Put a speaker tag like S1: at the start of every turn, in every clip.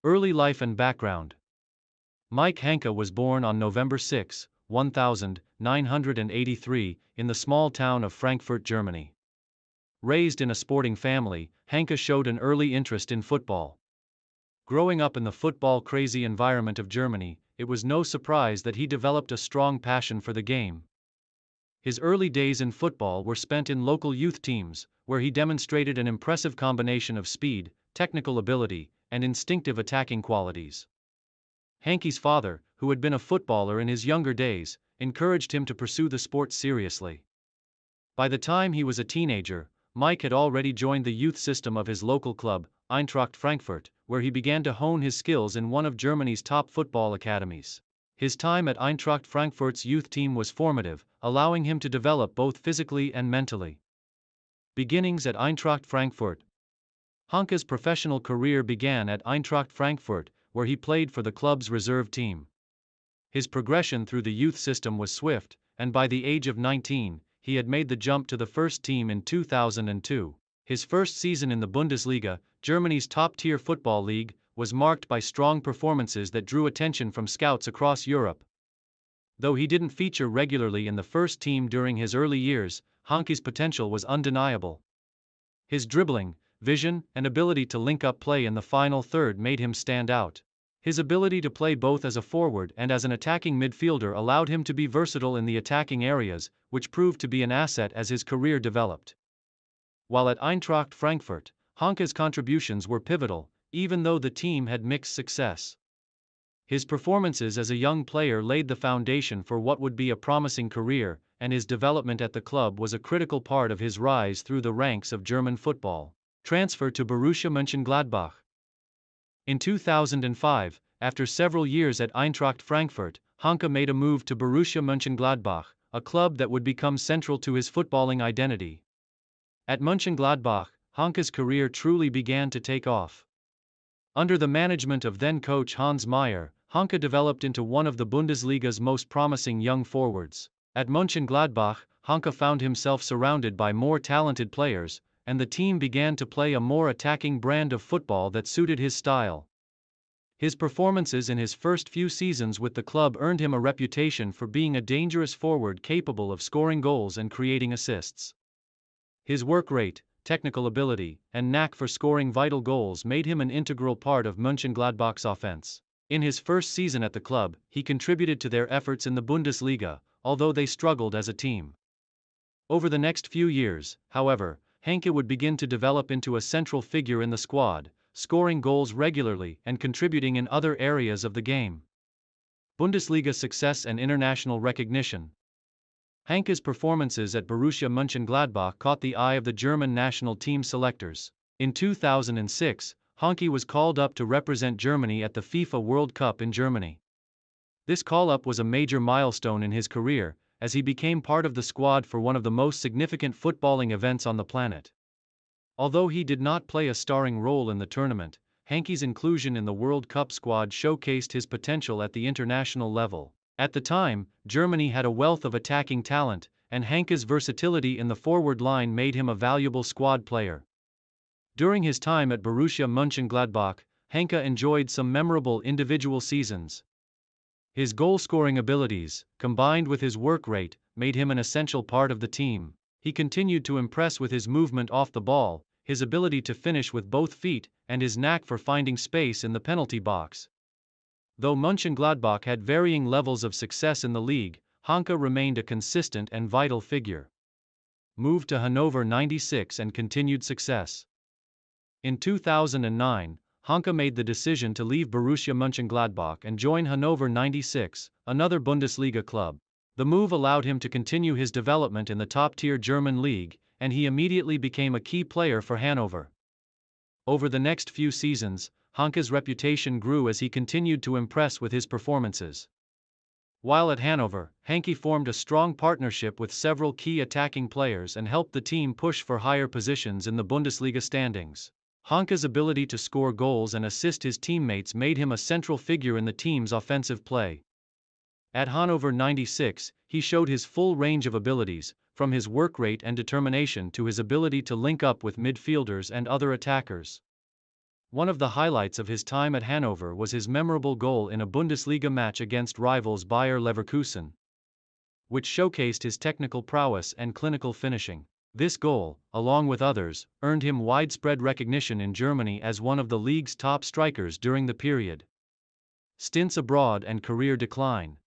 S1: Early life and background. Mike Hanke was born on November 6, 1983, in the small town of Frankfurt, Germany. Raised in a sporting family, Hanke showed an early interest in football. Growing up in the football-crazy environment of Germany, it was no surprise that he developed a strong passion for the game. His early days in football were spent in local youth teams, where he demonstrated an impressive combination of speed, technical ability, and instinctive attacking qualities. Hanke's father, who had been a footballer in his younger days, encouraged him to pursue the sport seriously. By the time he was a teenager, Mike had already joined the youth system of his local club, Eintracht Frankfurt, where he began to hone his skills in one of Germany's top football academies. His time at Eintracht Frankfurt's youth team was formative, allowing him to develop both physically and mentally. Beginnings at Eintracht Frankfurt. Hanke's professional career began at Eintracht Frankfurt, where he played for the club's reserve team. His progression through the youth system was swift, and by the age of 19, he had made the jump to the first team in 2002. His first season in the Bundesliga, Germany's top-tier football league, was marked by strong performances that drew attention from scouts across Europe. Though he didn't feature regularly in the first team during his early years, Hanke's potential was undeniable. His dribbling, vision, and ability to link up play in the final third made him stand out. His ability to play both as a forward and as an attacking midfielder allowed him to be versatile in the attacking areas, which proved to be an asset as his career developed. While at Eintracht Frankfurt, Hanke's contributions were pivotal, even though the team had mixed success. His performances as a young player laid the foundation for what would be a promising career, and his development at the club was a critical part of his rise through the ranks of German football. Transfer to Borussia Mönchengladbach. In 2005, after several years at Eintracht Frankfurt, Hanke made a move to Borussia Mönchengladbach, a club that would become central to his footballing identity. At Mönchengladbach, Hanke's career truly began to take off. Under the management of then-coach Hans Meyer, Hanke developed into one of the Bundesliga's most promising young forwards. At Mönchengladbach, Hanke found himself surrounded by more talented players, and the team began to play a more attacking brand of football that suited his style. His performances in his first few seasons with the club earned him a reputation for being a dangerous forward capable of scoring goals and creating assists. His work rate, technical ability, and knack for scoring vital goals made him an integral part of Mönchengladbach's offense. In his first season at the club, he contributed to their efforts in the Bundesliga, although they struggled as a team. Over the next few years, however, Hanke would begin to develop into a central figure in the squad, scoring goals regularly and contributing in other areas of the game. Bundesliga success and international recognition. Hanke's performances at Borussia Mönchengladbach caught the eye of the German national team selectors. In 2006, Hanke was called up to represent Germany at the FIFA World Cup in Germany. This call-up was a major milestone in his career, as he became part of the squad for one of the most significant footballing events on the planet. Although he did not play a starring role in the tournament, Hanke's inclusion in the World Cup squad showcased his potential at the international level. At the time, Germany had a wealth of attacking talent, and Hanke's versatility in the forward line made him a valuable squad player. During his time at Borussia Mönchengladbach, Hanke enjoyed some memorable individual seasons. His goal-scoring abilities, combined with his work rate, made him an essential part of the team. He continued to impress with his movement off the ball, his ability to finish with both feet, and his knack for finding space in the penalty box. Though Mönchengladbach had varying levels of success in the league, Hanke remained a consistent and vital figure. Moved to Hannover 96 and continued success. In 2009, Hanke made the decision to leave Borussia Mönchengladbach and join Hannover 96, another Bundesliga club. The move allowed him to continue his development in the top-tier German league, and he immediately became a key player for Hannover. Over the next few seasons, Hanke's reputation grew as he continued to impress with his performances. While at Hannover, Hanke formed a strong partnership with several key attacking players and helped the team push for higher positions in the Bundesliga standings. Hanke's ability to score goals and assist his teammates made him a central figure in the team's offensive play. At Hannover 96, he showed his full range of abilities, from his work rate and determination to his ability to link up with midfielders and other attackers. One of the highlights of his time at Hannover was his memorable goal in a Bundesliga match against rivals Bayer Leverkusen, which showcased his technical prowess and clinical finishing. This goal, along with others, earned him widespread recognition in Germany as one of the league's top strikers during the period. Stints abroad and career decline.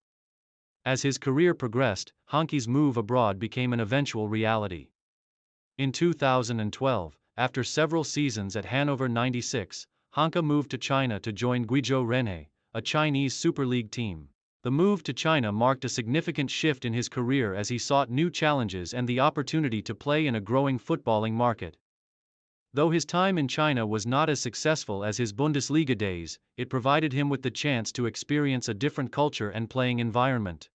S1: As his career progressed, Hanke's move abroad became an eventual reality. In 2012, after several seasons at Hannover 96, Hanke moved to China to join Guizhou Renhe, a Chinese Super League team. The move to China marked a significant shift in his career as he sought new challenges and the opportunity to play in a growing footballing market. Though his time in China was not as successful as his Bundesliga days, it provided him with the chance to experience a different culture and playing environment.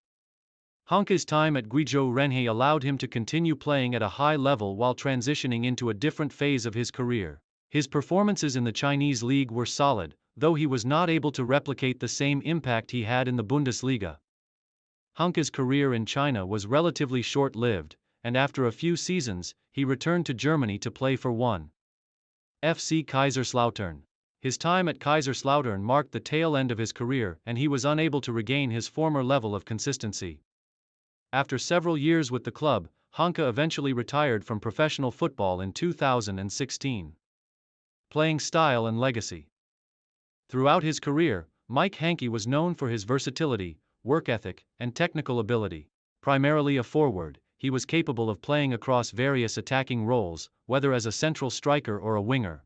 S1: Hanke's time at Guizhou Renhe allowed him to continue playing at a high level while transitioning into a different phase of his career. His performances in the Chinese league were solid, though he was not able to replicate the same impact he had in the Bundesliga. Hanke's career in China was relatively short-lived, and after a few seasons, he returned to Germany to play for 1. FC Kaiserslautern. His time at Kaiserslautern marked the tail end of his career and he was unable to regain his former level of consistency. After several years with the club, Hanke eventually retired from professional football in 2016. Playing style and legacy. Throughout his career, Mike Hanke was known for his versatility, work ethic, and technical ability. Primarily a forward, he was capable of playing across various attacking roles, whether as a central striker or a winger.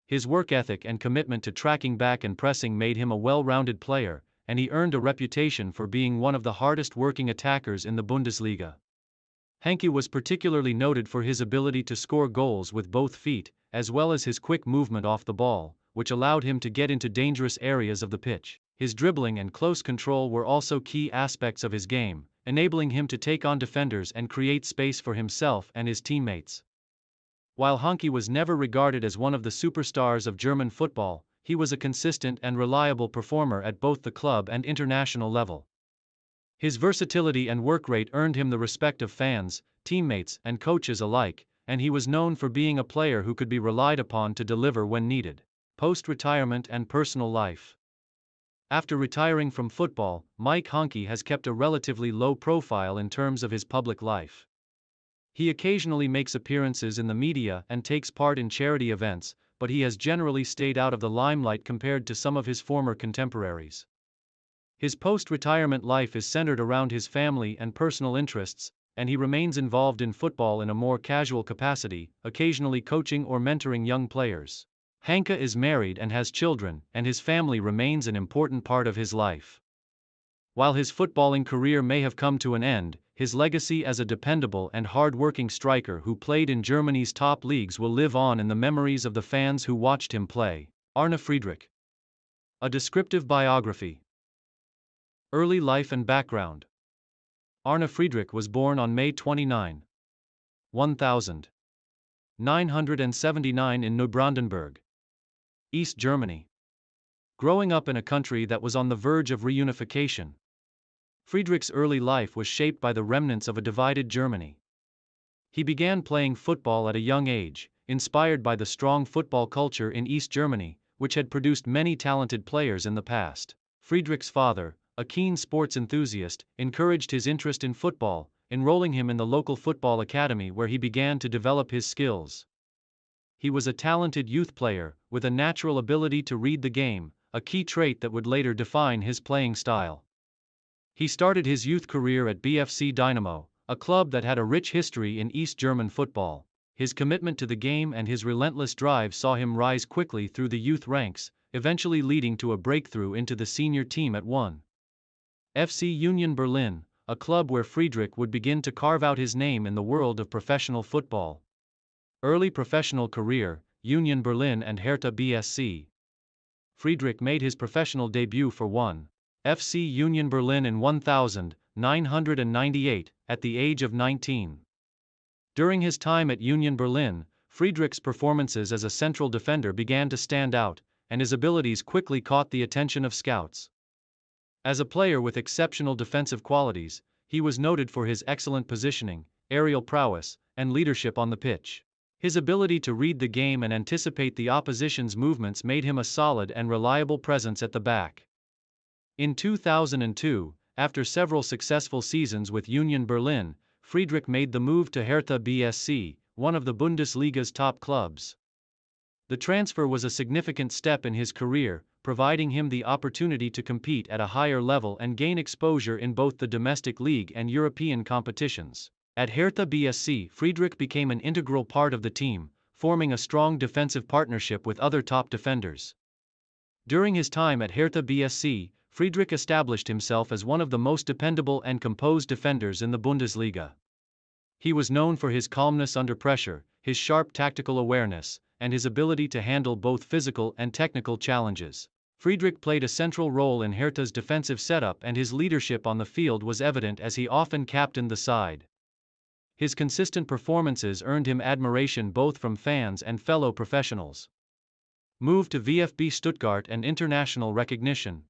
S1: His work ethic and commitment to tracking back and pressing made him a well-rounded player, and he earned a reputation for being one of the hardest-working attackers in the Bundesliga. Hanke was particularly noted for his ability to score goals with both feet, as well as his quick movement off the ball, which allowed him to get into dangerous areas of the pitch. His dribbling and close control were also key aspects of his game, enabling him to take on defenders and create space for himself and his teammates. While Hanke was never regarded as one of the superstars of German football, he was a consistent and reliable performer at both the club and international level. His versatility and work rate earned him the respect of fans, teammates, and coaches alike, and he was known for being a player who could be relied upon to deliver when needed. Post-retirement and personal life. After retiring from football, Mike Hanke has kept a relatively low profile in terms of his public life. He occasionally makes appearances in the media and takes part in charity events, but he has generally stayed out of the limelight compared to some of his former contemporaries. His post-retirement life is centered around his family and personal interests, and he remains involved in football in a more casual capacity, occasionally coaching or mentoring young players. Hanke is married and has children, and his family remains an important part of his life. While his footballing career may have come to an end, his legacy as a dependable and hard-working striker who played in Germany's top leagues will live on in the memories of the fans who watched him play. Arne Friedrich. A descriptive biography. Early life and background. Arne Friedrich was born on May 29, 1979 in Neubrandenburg, East Germany. Growing up in a country that was on the verge of reunification, Friedrich's early life was shaped by the remnants of a divided Germany. He began playing football at a young age, inspired by the strong football culture in East Germany, which had produced many talented players in the past. Friedrich's father, a keen sports enthusiast, encouraged his interest in football, enrolling him in the local football academy where he began to develop his skills. He was a talented youth player, with a natural ability to read the game, a key trait that would later define his playing style. He started his youth career at BFC Dynamo, a club that had a rich history in East German football. His commitment to the game and his relentless drive saw him rise quickly through the youth ranks, eventually leading to a breakthrough into the senior team at 1. FC Union Berlin, a club where Friedrich would begin to carve out his name in the world of professional football. Early professional career, Union Berlin and Hertha BSC. Friedrich made his professional debut for 1. FC Union Berlin in 1998, at the age of 19. During his time at Union Berlin, Friedrich's performances as a central defender began to stand out, and his abilities quickly caught the attention of scouts. As a player with exceptional defensive qualities, he was noted for his excellent positioning, aerial prowess, and leadership on the pitch. His ability to read the game and anticipate the opposition's movements made him a solid and reliable presence at the back. In 2002, after several successful seasons with Union Berlin, Friedrich made the move to Hertha BSC, one of the Bundesliga's top clubs. The transfer was a significant step in his career, providing him the opportunity to compete at a higher level and gain exposure in both the domestic league and European competitions. At Hertha BSC, Friedrich became an integral part of the team, forming a strong defensive partnership with other top defenders. During his time at Hertha BSC, Friedrich established himself as one of the most dependable and composed defenders in the Bundesliga. He was known for his calmness under pressure, his sharp tactical awareness, and his ability to handle both physical and technical challenges. Friedrich played a central role in Hertha's defensive setup, and his leadership on the field was evident as he often captained the side. His consistent performances earned him admiration both from fans and fellow professionals. Move to VfB Stuttgart and international recognition.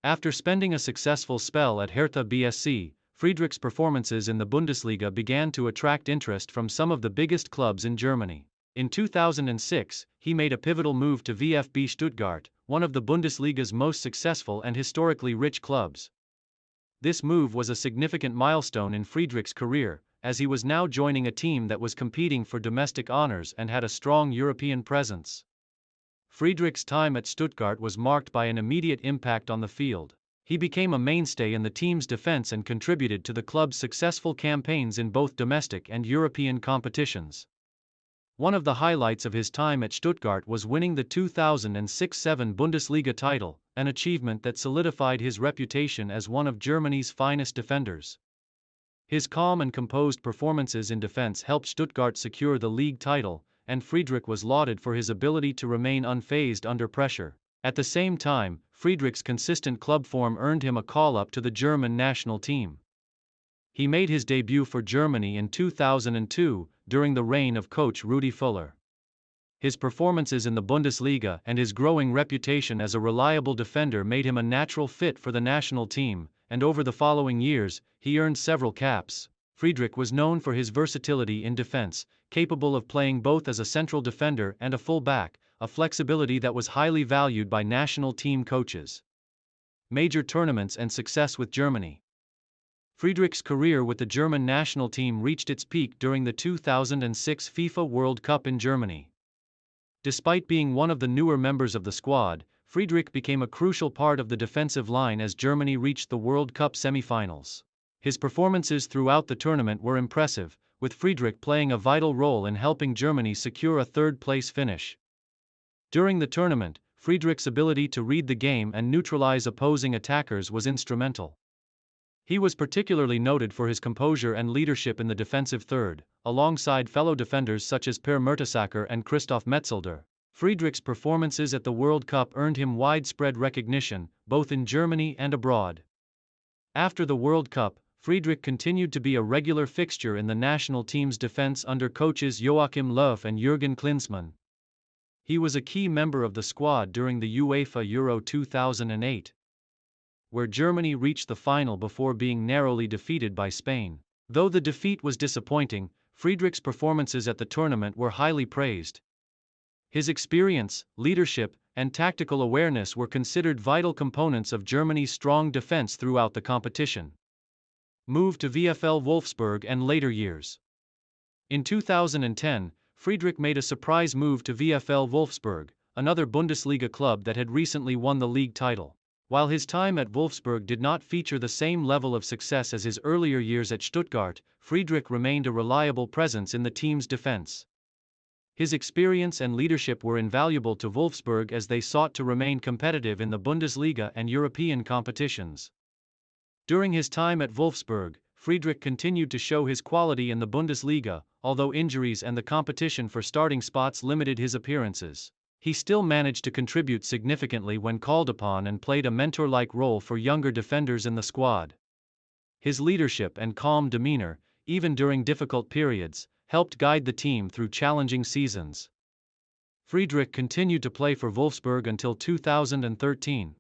S1: After spending a successful spell at Hertha BSC, Friedrich's performances in the Bundesliga began to attract interest from some of the biggest clubs in Germany. In 2006, he made a pivotal move to VfB Stuttgart, one of the Bundesliga's most successful and historically rich clubs. This move was a significant milestone in Friedrich's career, as he was now joining a team that was competing for domestic honors and had a strong European presence. Friedrich's time at Stuttgart was marked by an immediate impact on the field. He became a mainstay in the team's defense and contributed to the club's successful campaigns in both domestic and European competitions. One of the highlights of his time at Stuttgart was winning the 2006-07 Bundesliga title, an achievement that solidified his reputation as one of Germany's finest defenders. His calm and composed performances in defense helped Stuttgart secure the league title, and Friedrich was lauded for his ability to remain unfazed under pressure. At the same time, Friedrich's consistent club form earned him a call-up to the German national team. He made his debut for Germany in 2002, during the reign of coach Rudi Völler. His performances in the Bundesliga and his growing reputation as a reliable defender made him a natural fit for the national team, and over the following years, he earned several caps. Friedrich was known for his versatility in defense, capable of playing both as a central defender and a full-back, a flexibility that was highly valued by national team coaches. Major tournaments and success with Germany. Friedrich's career with the German national team reached its peak during the 2006 FIFA World Cup in Germany. Despite being one of the newer members of the squad, Friedrich became a crucial part of the defensive line as Germany reached the World Cup semifinals. His performances throughout the tournament were impressive, with Friedrich playing a vital role in helping Germany secure a third-place finish. During the tournament, Friedrich's ability to read the game and neutralize opposing attackers was instrumental. He was particularly noted for his composure and leadership in the defensive third, alongside fellow defenders such as Per Mertesacker and Christoph Metzelder. Friedrich's performances at the World Cup earned him widespread recognition, both in Germany and abroad. After the World Cup, Friedrich continued to be a regular fixture in the national team's defense under coaches Joachim Löw and Jürgen Klinsmann. He was a key member of the squad during the UEFA Euro 2008, where Germany reached the final before being narrowly defeated by Spain. Though the defeat was disappointing, Friedrich's performances at the tournament were highly praised. His experience, leadership, and tactical awareness were considered vital components of Germany's strong defense throughout the competition. Move to VfL Wolfsburg and later years. In 2010, Friedrich made a surprise move to VfL Wolfsburg, another Bundesliga club that had recently won the league title. While his time at Wolfsburg did not feature the same level of success as his earlier years at Stuttgart, Friedrich remained a reliable presence in the team's defense. His experience and leadership were invaluable to Wolfsburg as they sought to remain competitive in the Bundesliga and European competitions. During his time at Wolfsburg, Friedrich continued to show his quality in the Bundesliga, although injuries and the competition for starting spots limited his appearances. He still managed to contribute significantly when called upon and played a mentor-like role for younger defenders in the squad. His leadership and calm demeanor, even during difficult periods, helped guide the team through challenging seasons. Friedrich continued to play for Wolfsburg until 2013,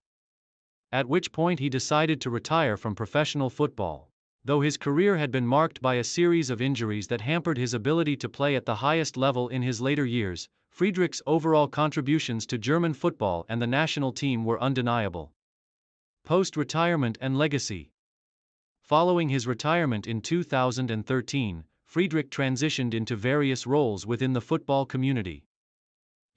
S1: at which point he decided to retire from professional football. Though his career had been marked by a series of injuries that hampered his ability to play at the highest level in his later years, Friedrich's overall contributions to German football and the national team were undeniable. Post-retirement and legacy. Following his retirement in 2013, Friedrich transitioned into various roles within the football community.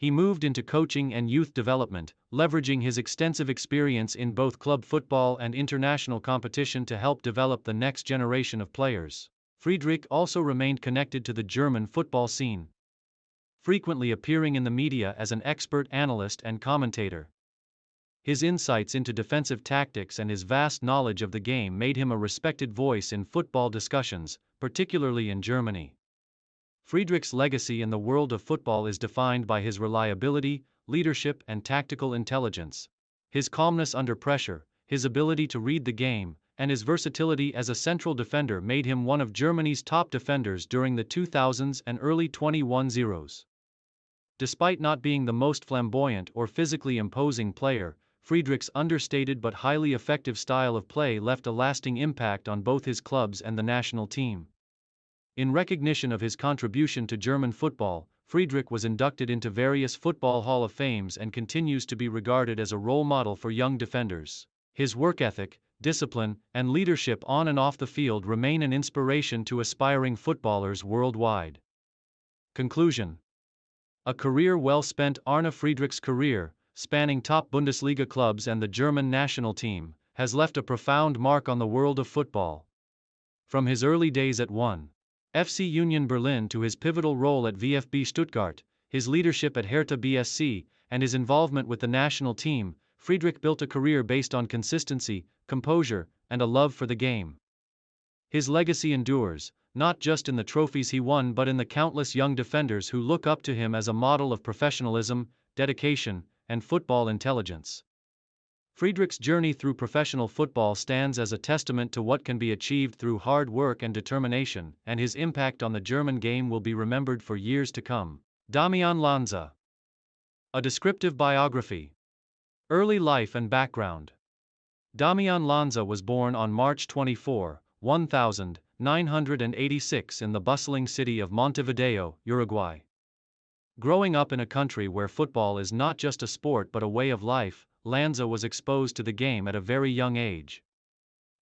S1: He moved into coaching and youth development, leveraging his extensive experience in both club football and international competition to help develop the next generation of players. Friedrich also remained connected to the German football scene, frequently appearing in the media as an expert analyst and commentator. His insights into defensive tactics and his vast knowledge of the game made him a respected voice in football discussions, particularly in Germany. Friedrich's legacy in the world of football is defined by his reliability, leadership, and tactical intelligence. His calmness under pressure, his ability to read the game, and his versatility as a central defender made him one of Germany's top defenders during the 2000s and early 2010s. Despite not being the most flamboyant or physically imposing player, Friedrich's understated but highly effective style of play left a lasting impact on both his clubs and the national team. In recognition of his contribution to German football, Friedrich was inducted into various Football Hall of Fames and continues to be regarded as a role model for young defenders. His work ethic, discipline, and leadership on and off the field remain an inspiration to aspiring footballers worldwide. Conclusion. A career well spent. Arne Friedrich's career, spanning top Bundesliga clubs and the German national team, has left a profound mark on the world of football. From his early days at 1. FC Union Berlin to his pivotal role at VfB Stuttgart, his leadership at Hertha BSC, and his involvement with the national team, Friedrich built a career based on consistency, composure, and a love for the game. His legacy endures, not just in the trophies he won but in the countless young defenders who look up to him as a model of professionalism, dedication, and football intelligence. Friedrich's journey through professional football stands as a testament to what can be achieved through hard work and determination, and his impact on the German game will be remembered for years to come. Damian Lanza. A descriptive biography. Early life and background. Damian Lanza was born on March 24, 1986 in the bustling city of Montevideo, Uruguay. Growing up in a country where football is not just a sport but a way of life, Lanza was exposed to the game at a very young age.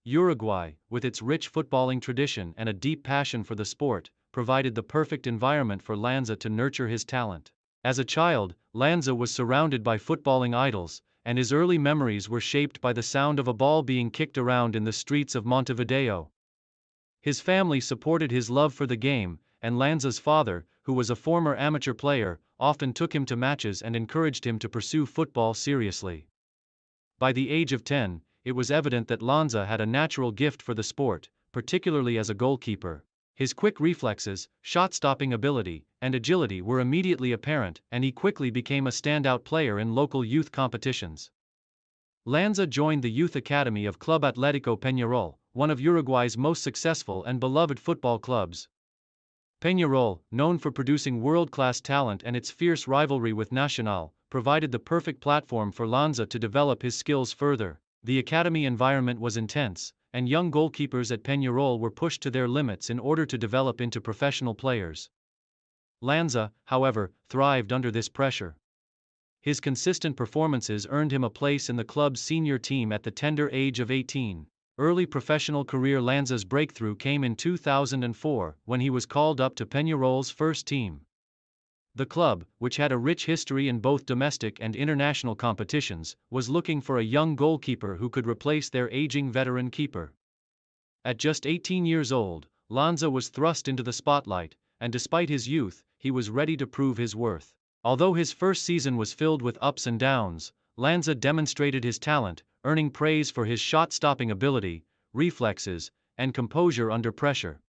S1: Uruguay, with its rich footballing tradition and a deep passion for the sport, provided the perfect environment for Lanza to nurture his talent. As a child, Lanza was surrounded by footballing idols, and his early memories were shaped by the sound of a ball being kicked around in the streets of Montevideo. His family supported his love for the game, and Lanza's father, who was a former amateur player, often took him to matches and encouraged him to pursue football seriously. By the age of 10, it was evident that Lanza had a natural gift for the sport, particularly as a goalkeeper. His quick reflexes, shot-stopping ability, and agility were immediately apparent, and he quickly became a standout player in local youth competitions. Lanza joined the youth academy of Club Atlético Peñarol, one of Uruguay's most successful and beloved football clubs. Peñarol, known for producing world-class talent and its fierce rivalry with Nacional, provided the perfect platform for Lanza to develop his skills further. The academy environment was intense, and young goalkeepers at Peñarol were pushed to their limits in order to develop into professional players. Lanza, however, thrived under this pressure. His consistent performances earned him a place in the club's senior team at the tender age of 18. Early professional career. Lanza's breakthrough came in 2004 when he was called up to Peñarol's first team. The club, which had a rich history in both domestic and international competitions, was looking for a young goalkeeper who could replace their aging veteran keeper. At just 18 years old, Lanza was thrust into the spotlight, and despite his youth, he was ready to prove his worth. Although his first season was filled with ups and downs, Lanza demonstrated his talent, earning praise for his shot-stopping ability, reflexes, and composure under pressure.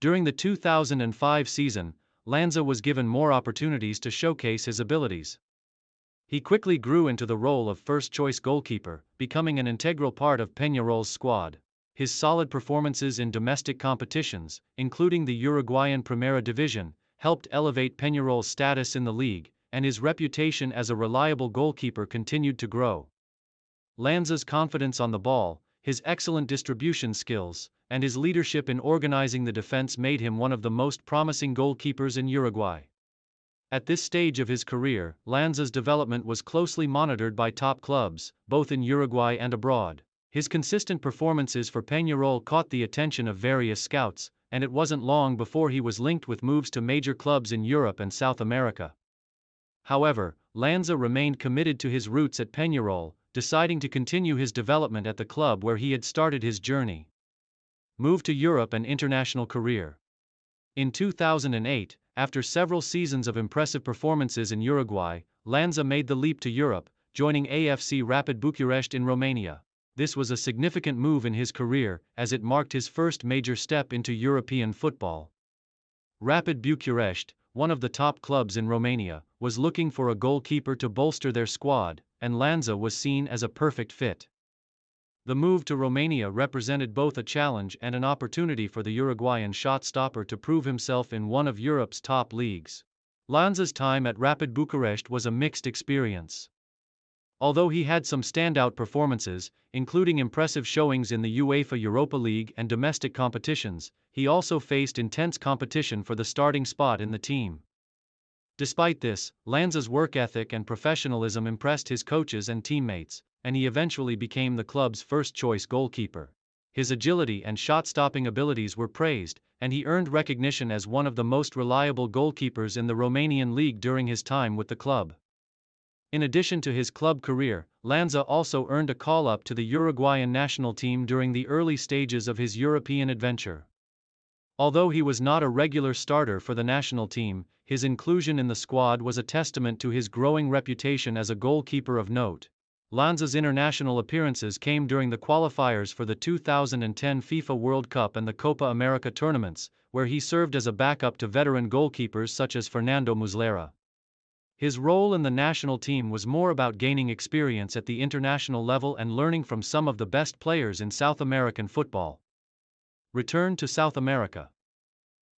S1: During the 2005 season, Lanza was given more opportunities to showcase his abilities. He quickly grew into the role of first-choice goalkeeper, becoming an integral part of Peñarol's squad. His solid performances in domestic competitions, including the Uruguayan Primera Division, helped elevate Peñarol's status in the league, and his reputation as a reliable goalkeeper continued to grow. Lanza's confidence on the ball, his excellent distribution skills, and his leadership in organizing the defense made him one of the most promising goalkeepers in Uruguay. At this stage of his career, Lanza's development was closely monitored by top clubs, both in Uruguay and abroad. His consistent performances for Peñarol caught the attention of various scouts, and it wasn't long before he was linked with moves to major clubs in Europe and South America. However, Lanza remained committed to his roots at Peñarol, deciding to continue his development at the club where he had started his journey. Move to Europe and international career. In 2008, after several seasons of impressive performances in Uruguay, Lanza made the leap to Europe, joining AFC Rapid Bucharest in Romania. This was a significant move in his career, as it marked his first major step into European football. Rapid Bucharest, one of the top clubs in Romania, was looking for a goalkeeper to bolster their squad, and Lanza was seen as a perfect fit. The move to Romania represented both a challenge and an opportunity for the Uruguayan shot-stopper to prove himself in one of Europe's top leagues. Lanza's time at Rapid Bucharest was a mixed experience. Although he had some standout performances, including impressive showings in the UEFA Europa League and domestic competitions, he also faced intense competition for the starting spot in the team. Despite this, Lanza's work ethic and professionalism impressed his coaches and teammates, and he eventually became the club's first-choice goalkeeper. His agility and shot-stopping abilities were praised, and he earned recognition as one of the most reliable goalkeepers in the Romanian league during his time with the club. In addition to his club career, Lanza also earned a call-up to the Uruguayan national team during the early stages of his European adventure. Although he was not a regular starter for the national team, his inclusion in the squad was a testament to his growing reputation as a goalkeeper of note. Lanza's international appearances came during the qualifiers for the 2010 FIFA World Cup and the Copa America tournaments, where he served as a backup to veteran goalkeepers such as Fernando Muslera. His role in the national team was more about gaining experience at the international level and learning from some of the best players in South American football. Return to South America.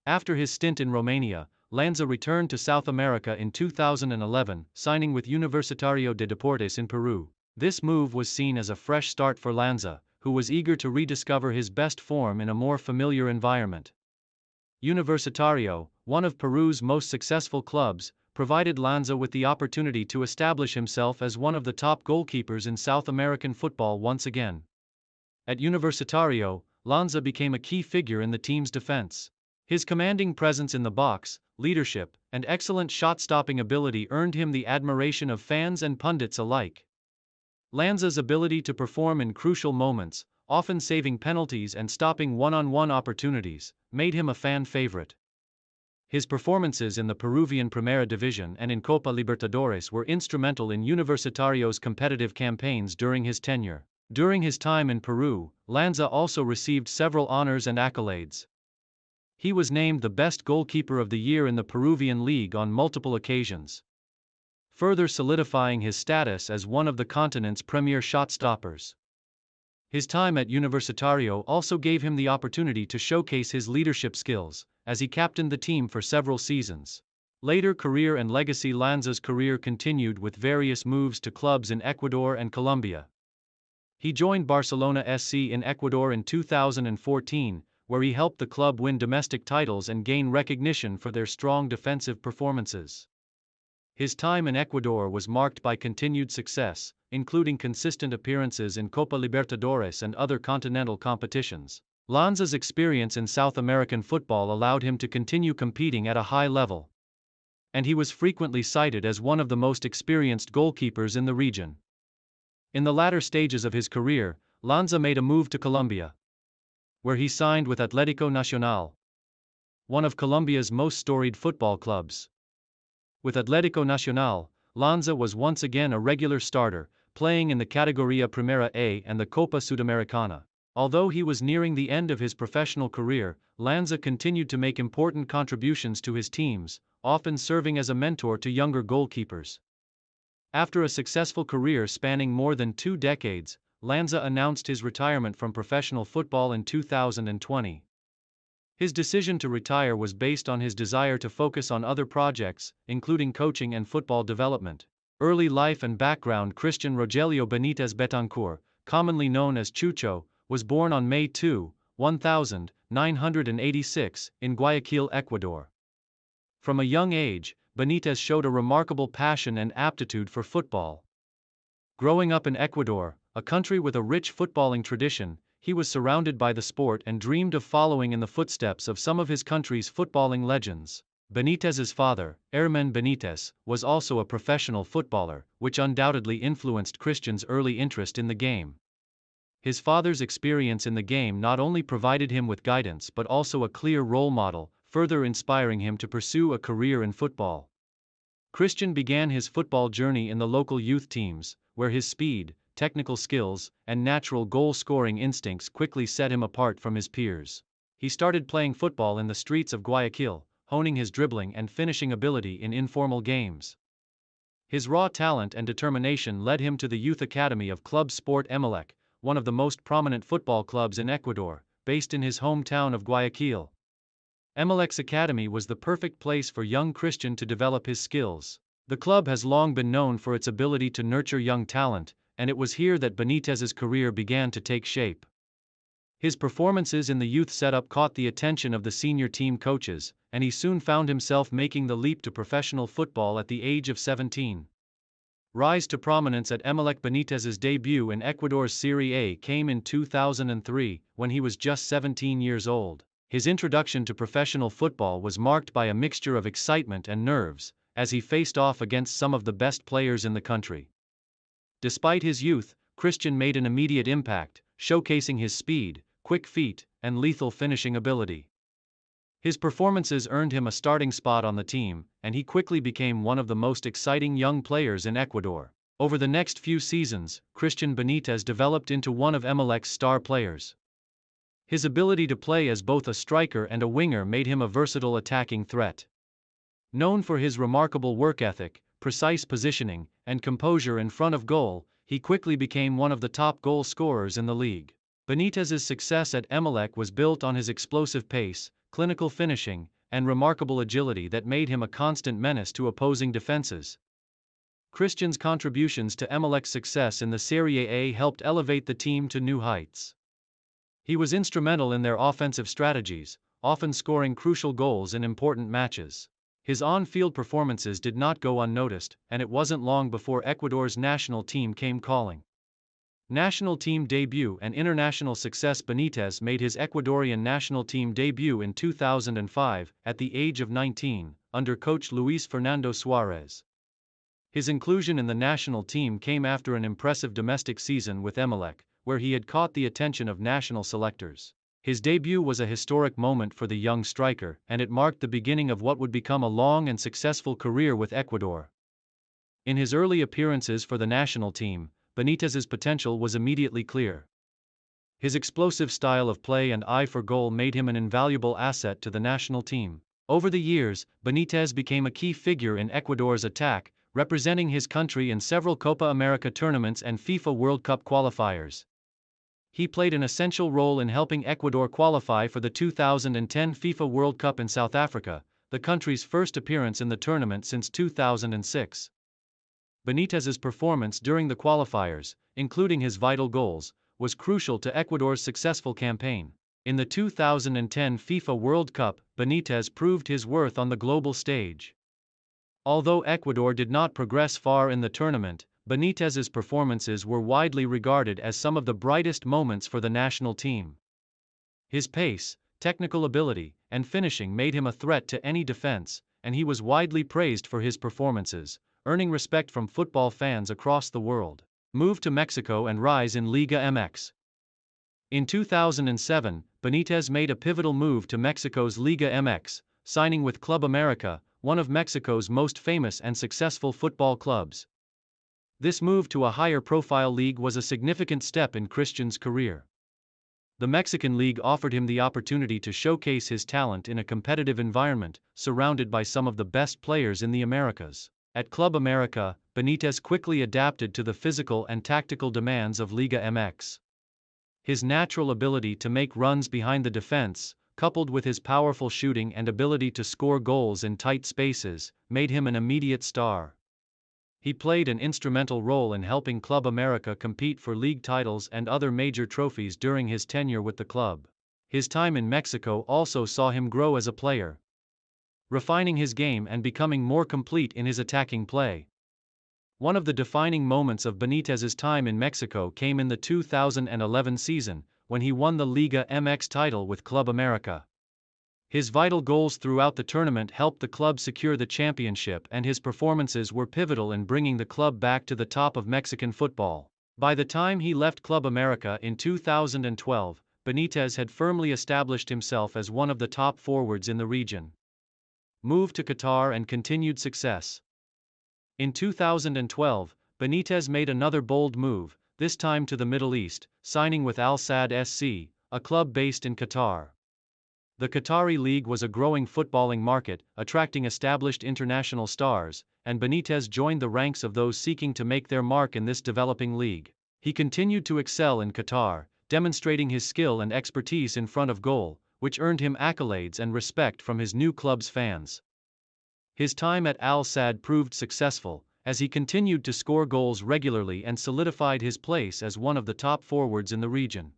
S1: After his stint in Romania, Lanza returned to South America in 2011, signing with Universitario de Deportes in Peru. This move was seen as a fresh start for Lanza, who was eager to rediscover his best form in a more familiar environment. Universitario, one of Peru's most successful clubs, provided Lanza with the opportunity to establish himself as one of the top goalkeepers in South American football once again. At Universitario, Lanza became a key figure in the team's defense. His commanding presence in the box, leadership, and excellent shot-stopping ability earned him the admiration of fans and pundits alike. Lanza's ability to perform in crucial moments, often saving penalties and stopping one-on-one opportunities, made him a fan favorite. His performances in the Peruvian Primera Division and in Copa Libertadores were instrumental in Universitario's competitive campaigns during his tenure. During his time in Peru, Lanza also received several honors and accolades. He was named the best goalkeeper of the year in the Peruvian league on multiple occasions, further solidifying his status as one of the continent's premier shot-stoppers. His time at Universitario also gave him the opportunity to showcase his leadership skills, as he captained the team for several seasons. Later career and legacy. Lanza's career continued with various moves to clubs in Ecuador and Colombia. He joined Barcelona SC in Ecuador in 2014, where he helped the club win domestic titles and gain recognition for their strong defensive performances. His time in Ecuador was marked by continued success, including consistent appearances in Copa Libertadores and other continental competitions. Lanza's experience in South American football allowed him to continue competing at a high level, and he was frequently cited as one of the most experienced goalkeepers in the region. In the latter stages of his career, Lanza made a move to Colombia, where he signed with Atlético Nacional, one of Colombia's most storied football clubs. With Atlético Nacional, Lanza was once again a regular starter, playing in the Categoría Primera A and the Copa Sudamericana. Although he was nearing the end of his professional career, Lanza continued to make important contributions to his teams, often serving as a mentor to younger goalkeepers. After a successful career spanning more than 2 decades, Lanza announced his retirement from professional football in 2020. His decision to retire was based on his desire to focus on other projects, including coaching and football development. Early life and background. Christian Rogelio Benitez Betancourt, commonly known as Chucho, was born on May 2, 1986, in Guayaquil, Ecuador. From a young age, Benitez showed a remarkable passion and aptitude for football. Growing up in Ecuador, a country with a rich footballing tradition, he was surrounded by the sport and dreamed of following in the footsteps of some of his country's footballing legends. Benitez's father, Hermen Benitez, was also a professional footballer, which undoubtedly influenced Christian's early interest in the game. His father's experience in the game not only provided him with guidance but also a clear role model, further inspiring him to pursue a career in football. Christian began his football journey in the local youth teams, where his speed, technical skills, and natural goal-scoring instincts quickly set him apart from his peers. He started playing football in the streets of Guayaquil, honing his dribbling and finishing ability in informal games. His raw talent and determination led him to the youth academy of Club Sport Emelec, one of the most prominent football clubs in Ecuador, based in his hometown of Guayaquil. Emelec's academy was the perfect place for young Christian to develop his skills. The club has long been known for its ability to nurture young talent, and it was here that Benitez's career began to take shape. His performances in the youth setup caught the attention of the senior team coaches, and he soon found himself making the leap to professional football at the age of 17. Rise to prominence at Emelec. Benitez's debut in Ecuador's Serie A came in 2003, when he was just 17 years old. His introduction to professional football was marked by a mixture of excitement and nerves, as he faced off against some of the best players in the country. Despite his youth, Christian made an immediate impact, showcasing his speed, quick feet, and lethal finishing ability. His performances earned him a starting spot on the team, and he quickly became one of the most exciting young players in Ecuador. Over the next few seasons, Christian Benitez developed into one of Emelec's star players. His ability to play as both a striker and a winger made him a versatile attacking threat. Known for his remarkable work ethic, precise positioning, and composure in front of goal, he quickly became one of the top goal scorers in the league. Benitez's success at Emelec was built on his explosive pace, clinical finishing, and remarkable agility that made him a constant menace to opposing defenses. Christian's contributions to Emelec's success in the Serie A helped elevate the team to new heights. He was instrumental in their offensive strategies, often scoring crucial goals in important matches. His on-field performances did not go unnoticed, and it wasn't long before Ecuador's national team came calling. National team debut and international success. Benitez made his Ecuadorian national team debut in 2005, at the age of 19, under coach Luis Fernando Suarez. His inclusion in the national team came after an impressive domestic season with Emelec, where he had caught the attention of national selectors. His debut was a historic moment for the young striker, and it marked the beginning of what would become a long and successful career with Ecuador. In his early appearances for the national team, Benitez's potential was immediately clear. His explosive style of play and eye for goal made him an invaluable asset to the national team. Over the years, Benitez became a key figure in Ecuador's attack, representing his country in several Copa America tournaments and FIFA World Cup qualifiers. He played an essential role in helping Ecuador qualify for the 2010 FIFA World Cup in South Africa, the country's first appearance in the tournament since 2006. Benitez's performance during the qualifiers, including his vital goals, was crucial to Ecuador's successful campaign. In the 2010 FIFA World Cup, Benitez proved his worth on the global stage. Although Ecuador did not progress far in the tournament, Benitez's performances were widely regarded as some of the brightest moments for the national team. His pace, technical ability, and finishing made him a threat to any defense, and he was widely praised for his performances, earning respect from football fans across the world. Move to Mexico and rise in Liga MX. In 2007, Benitez made a pivotal move to Mexico's Liga MX, signing with Club America, one of Mexico's most famous and successful football clubs. This move to a higher-profile league was a significant step in Christian's career. The Mexican League offered him the opportunity to showcase his talent in a competitive environment, surrounded by some of the best players in the Americas. At Club America, Benitez quickly adapted to the physical and tactical demands of Liga MX. His natural ability to make runs behind the defense, coupled with his powerful shooting and ability to score goals in tight spaces, made him an immediate star. He played an instrumental role in helping Club America compete for league titles and other major trophies during his tenure with the club. His time in Mexico also saw him grow as a player, refining his game and becoming more complete in his attacking play. One of the defining moments of Benitez's time in Mexico came in the 2011 season, when he won the Liga MX title with Club America. His vital goals throughout the tournament helped the club secure the championship, and his performances were pivotal in bringing the club back to the top of Mexican football. By the time he left Club America in 2012, Benitez had firmly established himself as one of the top forwards in the region. Moved to Qatar and continued success. In 2012, Benitez made another bold move, this time to the Middle East, signing with Al Sadd SC, a club based in Qatar. The Qatari League was a growing footballing market, attracting established international stars, and Benitez joined the ranks of those seeking to make their mark in this developing league. He continued to excel in Qatar, demonstrating his skill and expertise in front of goal, which earned him accolades and respect from his new club's fans. His time at Al Sadd proved successful, as he continued to score goals regularly and solidified his place as one of the top forwards in the region.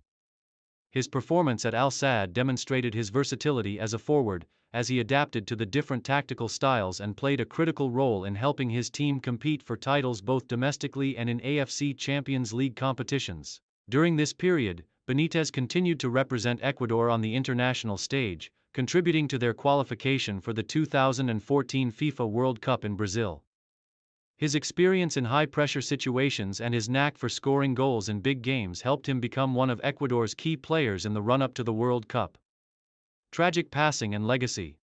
S1: His performance at Al Sadd demonstrated his versatility as a forward, as he adapted to the different tactical styles and played a critical role in helping his team compete for titles both domestically and in AFC Champions League competitions. During this period, Benitez continued to represent Ecuador on the international stage, contributing to their qualification for the 2014 FIFA World Cup in Brazil. His experience in high-pressure situations and his knack for scoring goals in big games helped him become one of Ecuador's key players in the run-up to the World Cup. Tragic passing and legacy.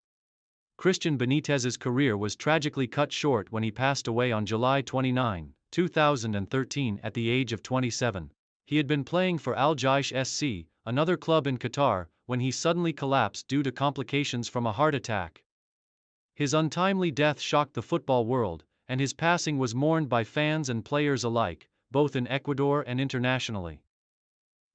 S1: Christian Benitez's career was tragically cut short when he passed away on July 29, 2013 at the age of 27. He had been playing for Al Jaish SC, another club in Qatar, when he suddenly collapsed due to complications from a heart attack. His untimely death shocked the football world, and his passing was mourned by fans and players alike, both in Ecuador and internationally.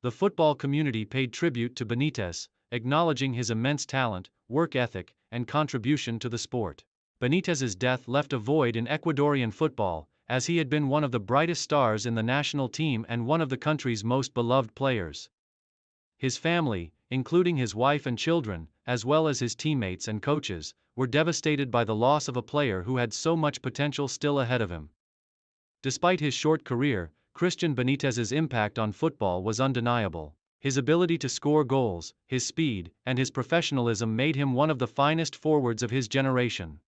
S1: The football community paid tribute to Benitez, acknowledging his immense talent, work ethic, and contribution to the sport. Benitez's death left a void in Ecuadorian football, as he had been one of the brightest stars in the national team and one of the country's most beloved players. His family, including his wife and children, as well as his teammates and coaches, were devastated by the loss of a player who had so much potential still ahead of him. Despite his short career, Christian Benitez's impact on football was undeniable. His ability to score goals, his speed, and his professionalism made him one of the finest forwards of his generation.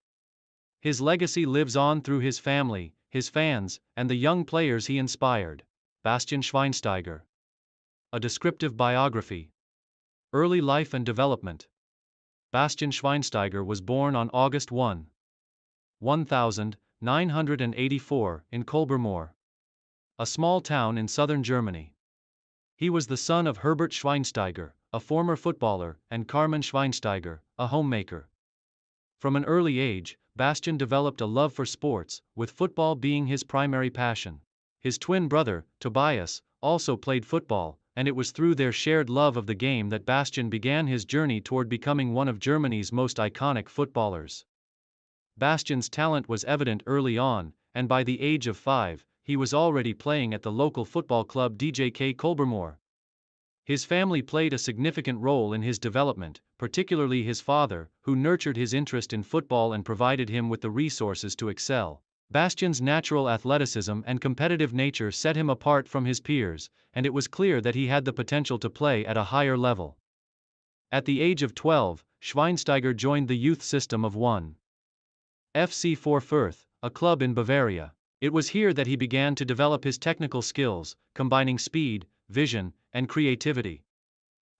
S1: His legacy lives on through his family, his fans, and the young players he inspired. Bastian Schweinsteiger. A descriptive biography. Early life and development. Bastian Schweinsteiger was born on August 1, 1984, in Kolbermoor, a small town in southern Germany. He was the son of Herbert Schweinsteiger, a former footballer, and Carmen Schweinsteiger, a homemaker. From an early age, Bastian developed a love for sports, with football being his primary passion. His twin brother, Tobias, also played football, and it was through their shared love of the game that Bastian began his journey toward becoming one of Germany's most iconic footballers. Bastian's talent was evident early on, and by the age of 5, he was already playing at the local football club DJK Kolbermoor. His family played a significant role in his development, particularly his father, who nurtured his interest in football and provided him with the resources to excel. Bastian's natural athleticism and competitive nature set him apart from his peers, and it was clear that he had the potential to play at a higher level. At the age of 12, Schweinsteiger joined the youth system of 1. FC Fürth, a club in Bavaria. It was here that he began to develop his technical skills, combining speed, vision, and creativity.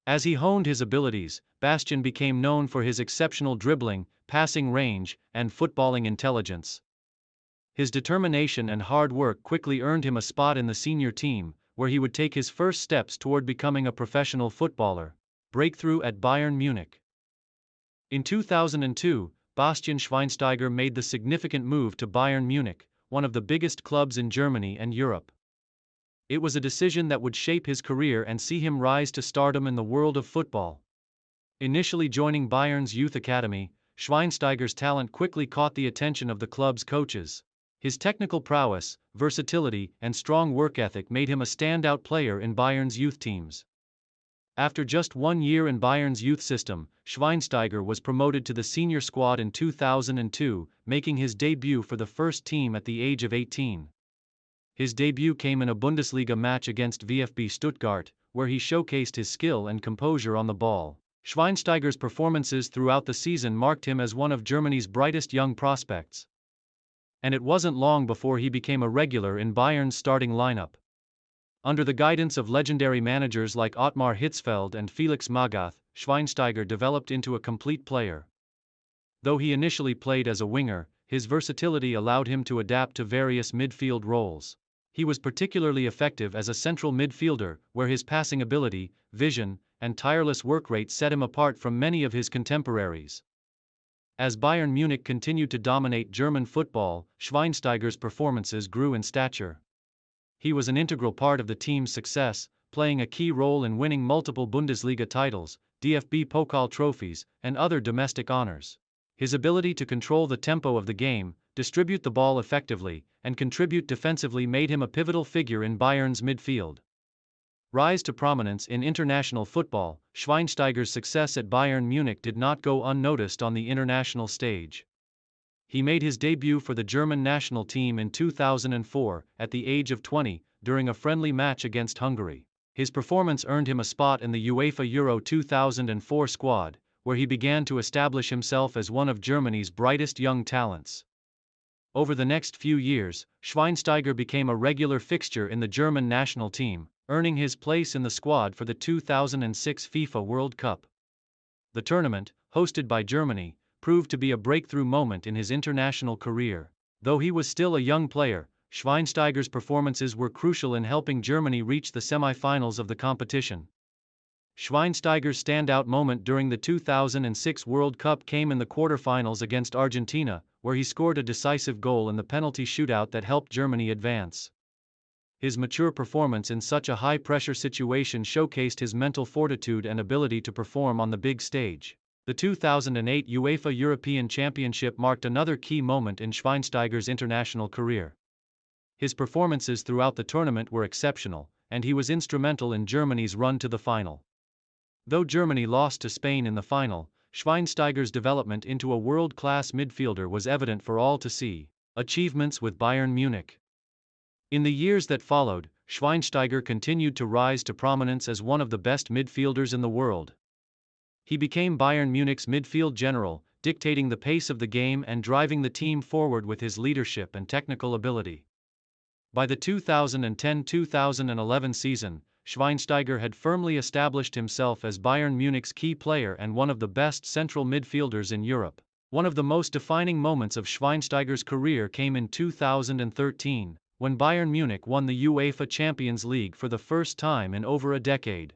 S1: As he honed his abilities, Bastian became known for his exceptional dribbling, passing range, and footballing intelligence. His determination and hard work quickly earned him a spot in the senior team, where he would take his first steps toward becoming a professional footballer. Breakthrough at Bayern Munich. In 2002, Bastian Schweinsteiger made the significant move to Bayern Munich, one of the biggest clubs in Germany and Europe. It was a decision that would shape his career and see him rise to stardom in the world of football. Initially joining Bayern's youth academy, Schweinsteiger's talent quickly caught the attention of the club's coaches. His technical prowess, versatility, and strong work ethic made him a standout player in Bayern's youth teams. After just 1 year in Bayern's youth system, Schweinsteiger was promoted to the senior squad in 2002, making his debut for the first team at the age of 18. His debut came in a Bundesliga match against VfB Stuttgart, where he showcased his skill and composure on the ball. Schweinsteiger's performances throughout the season marked him as one of Germany's brightest young prospects. And it wasn't long before he became a regular in Bayern's starting lineup. Under the guidance of legendary managers like Ottmar Hitzfeld and Felix Magath, Schweinsteiger developed into a complete player. Though he initially played as a winger, his versatility allowed him to adapt to various midfield roles. He was particularly effective as a central midfielder, where his passing ability, vision, and tireless work rate set him apart from many of his contemporaries. As Bayern Munich continued to dominate German football, Schweinsteiger's performances grew in stature. He was an integral part of the team's success, playing a key role in winning multiple Bundesliga titles, DFB Pokal trophies, and other domestic honors. His ability to control the tempo of the game, distribute the ball effectively, and contribute defensively made him a pivotal figure in Bayern's midfield. Rise to prominence in international football, Schweinsteiger's success at Bayern Munich did not go unnoticed on the international stage. He made his debut for the German national team in 2004, at the age of 20, during a friendly match against Hungary. His performance earned him a spot in the UEFA Euro 2004 squad, where he began to establish himself as one of Germany's brightest young talents. Over the next few years, Schweinsteiger became a regular fixture in the German national team, earning his place in the squad for the 2006 FIFA World Cup. The tournament, hosted by Germany, proved to be a breakthrough moment in his international career. Though he was still a young player, Schweinsteiger's performances were crucial in helping Germany reach the semi-finals of the competition. Schweinsteiger's standout moment during the 2006 World Cup came in the quarter-finals against Argentina, where he scored a decisive goal in the penalty shootout that helped Germany advance. His mature performance in such a high-pressure situation showcased his mental fortitude and ability to perform on the big stage. The 2008 UEFA European Championship marked another key moment in Schweinsteiger's international career. His performances throughout the tournament were exceptional, and he was instrumental in Germany's run to the final. Though Germany lost to Spain in the final, Schweinsteiger's development into a world-class midfielder was evident for all to see. Achievements with Bayern Munich. In the years that followed, Schweinsteiger continued to rise to prominence as one of the best midfielders in the world. He became Bayern Munich's midfield general, dictating the pace of the game and driving the team forward with his leadership and technical ability. By the 2010-2011 season, Schweinsteiger had firmly established himself as Bayern Munich's key player and one of the best central midfielders in Europe. One of the most defining moments of Schweinsteiger's career came in 2013, when Bayern Munich won the UEFA Champions League for the first time in over a decade.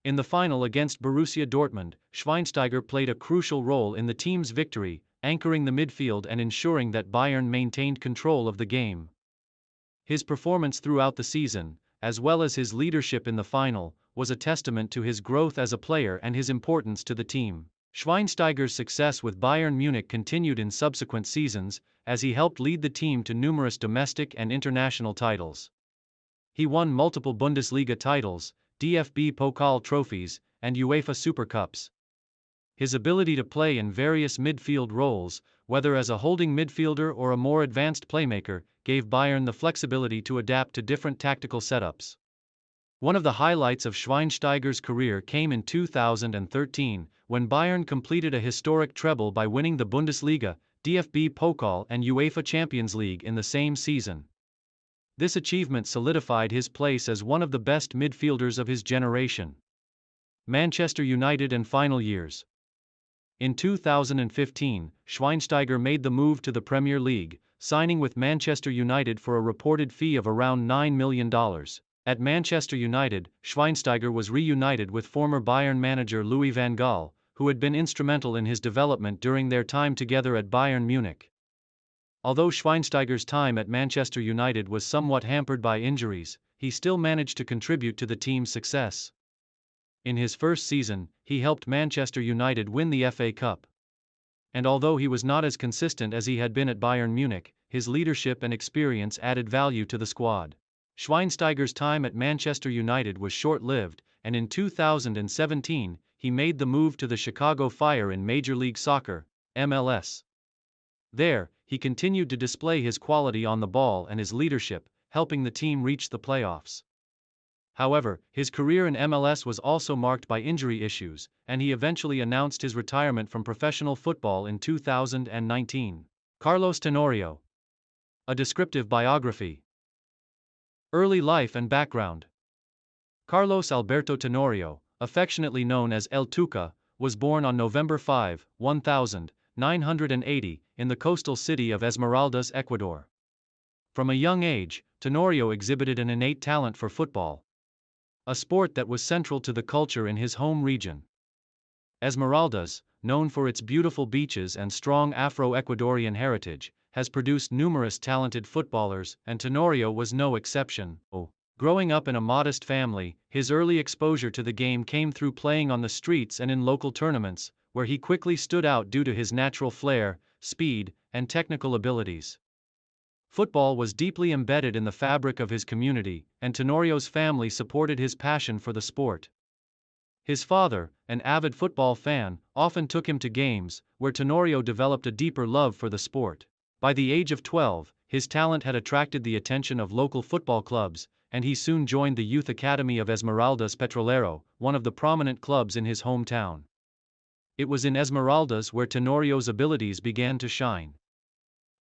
S1: In the final against Borussia Dortmund, Schweinsteiger played a crucial role in the team's victory, anchoring the midfield and ensuring that Bayern maintained control of the game. His performance throughout the season, as well as his leadership in the final, was a testament to his growth as a player and his importance to the team. Schweinsteiger's success with Bayern Munich continued in subsequent seasons, as he helped lead the team to numerous domestic and international titles. He won multiple Bundesliga titles, DFB Pokal trophies, and UEFA Super Cups. His ability to play in various midfield roles, whether as a holding midfielder or a more advanced playmaker, gave Bayern the flexibility to adapt to different tactical setups. One of the highlights of Schweinsteiger's career came in 2013, when Bayern completed a historic treble by winning the Bundesliga, DFB Pokal and UEFA Champions League in the same season. This achievement solidified his place as one of the best midfielders of his generation. Manchester United and final years. In 2015, Schweinsteiger made the move to the Premier League, signing with Manchester United for a reported fee of around $9 million. At Manchester United, Schweinsteiger was reunited with former Bayern manager Louis van Gaal, who had been instrumental in his development during their time together at Bayern Munich. Although Schweinsteiger's time at Manchester United was somewhat hampered by injuries, he still managed to contribute to the team's success. In his first season, he helped Manchester United win the FA Cup. And although he was not as consistent as he had been at Bayern Munich, his leadership and experience added value to the squad. Schweinsteiger's time at Manchester United was short-lived, and in 2017, he made the move to the Chicago Fire in Major League Soccer, MLS. There, he continued to display his quality on the ball and his leadership, helping the team reach the playoffs. However, his career in MLS was also marked by injury issues, and he eventually announced his retirement from professional football in 2019. Carlos Tenorio. A descriptive biography. Early life and background. Carlos Alberto Tenorio, affectionately known as El Tuca, was born on November 5, 1980, in the coastal city of Esmeraldas, Ecuador. From a young age, Tenorio exhibited an innate talent for football, a sport that was central to the culture in his home region. Esmeraldas, known for its beautiful beaches and strong Afro-Ecuadorian heritage, has produced numerous talented footballers, and Tenorio was no exception. Growing up in a modest family, his early exposure to the game came through playing on the streets and in local tournaments, where he quickly stood out due to his natural flair, speed, and technical abilities. Football was deeply embedded in the fabric of his community, and Tenorio's family supported his passion for the sport. His father, an avid football fan, often took him to games, where Tenorio developed a deeper love for the sport. By the age of 12, his talent had attracted the attention of local football clubs, and he soon joined the youth academy of Esmeraldas Petrolero, one of the prominent clubs in his hometown. It was in Esmeraldas where Tenorio's abilities began to shine.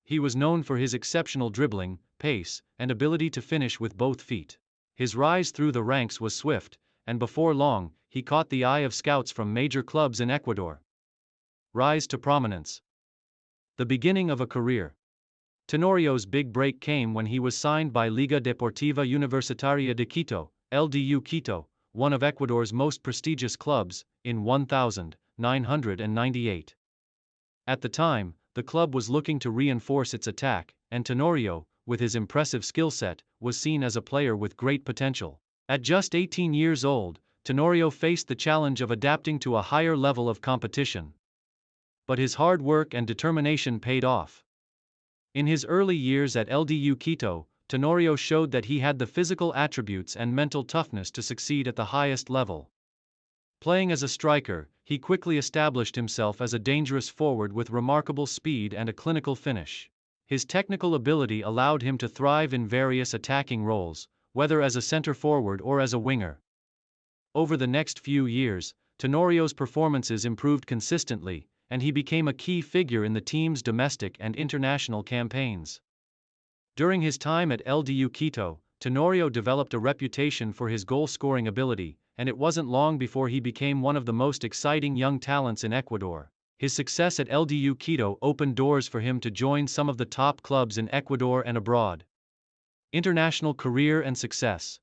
S1: He was known for his exceptional dribbling, pace, and ability to finish with both feet. His rise through the ranks was swift, and before long, he caught the eye of scouts from major clubs in Ecuador. Rise to prominence. The beginning of a career. Tenorio's big break came when he was signed by Liga Deportiva Universitaria de Quito, LDU Quito, one of Ecuador's most prestigious clubs, in 1998. At the time, the club was looking to reinforce its attack, and Tenorio, with his impressive skill set, was seen as a player with great potential. At just 18 years old, Tenorio faced the challenge of adapting to a higher level of competition. But his hard work and determination paid off. In his early years at LDU Quito, Tenorio showed that he had the physical attributes and mental toughness to succeed at the highest level. Playing as a striker, he quickly established himself as a dangerous forward with remarkable speed and a clinical finish. His technical ability allowed him to thrive in various attacking roles, whether as a center forward or as a winger. Over the next few years, Tenorio's performances improved consistently, and he became a key figure in the team's domestic and international campaigns. During his time at LDU Quito, Tenorio developed a reputation for his goal-scoring ability, and it wasn't long before he became one of the most exciting young talents in Ecuador. His success at LDU Quito opened doors for him to join some of the top clubs in Ecuador and abroad. International career and success.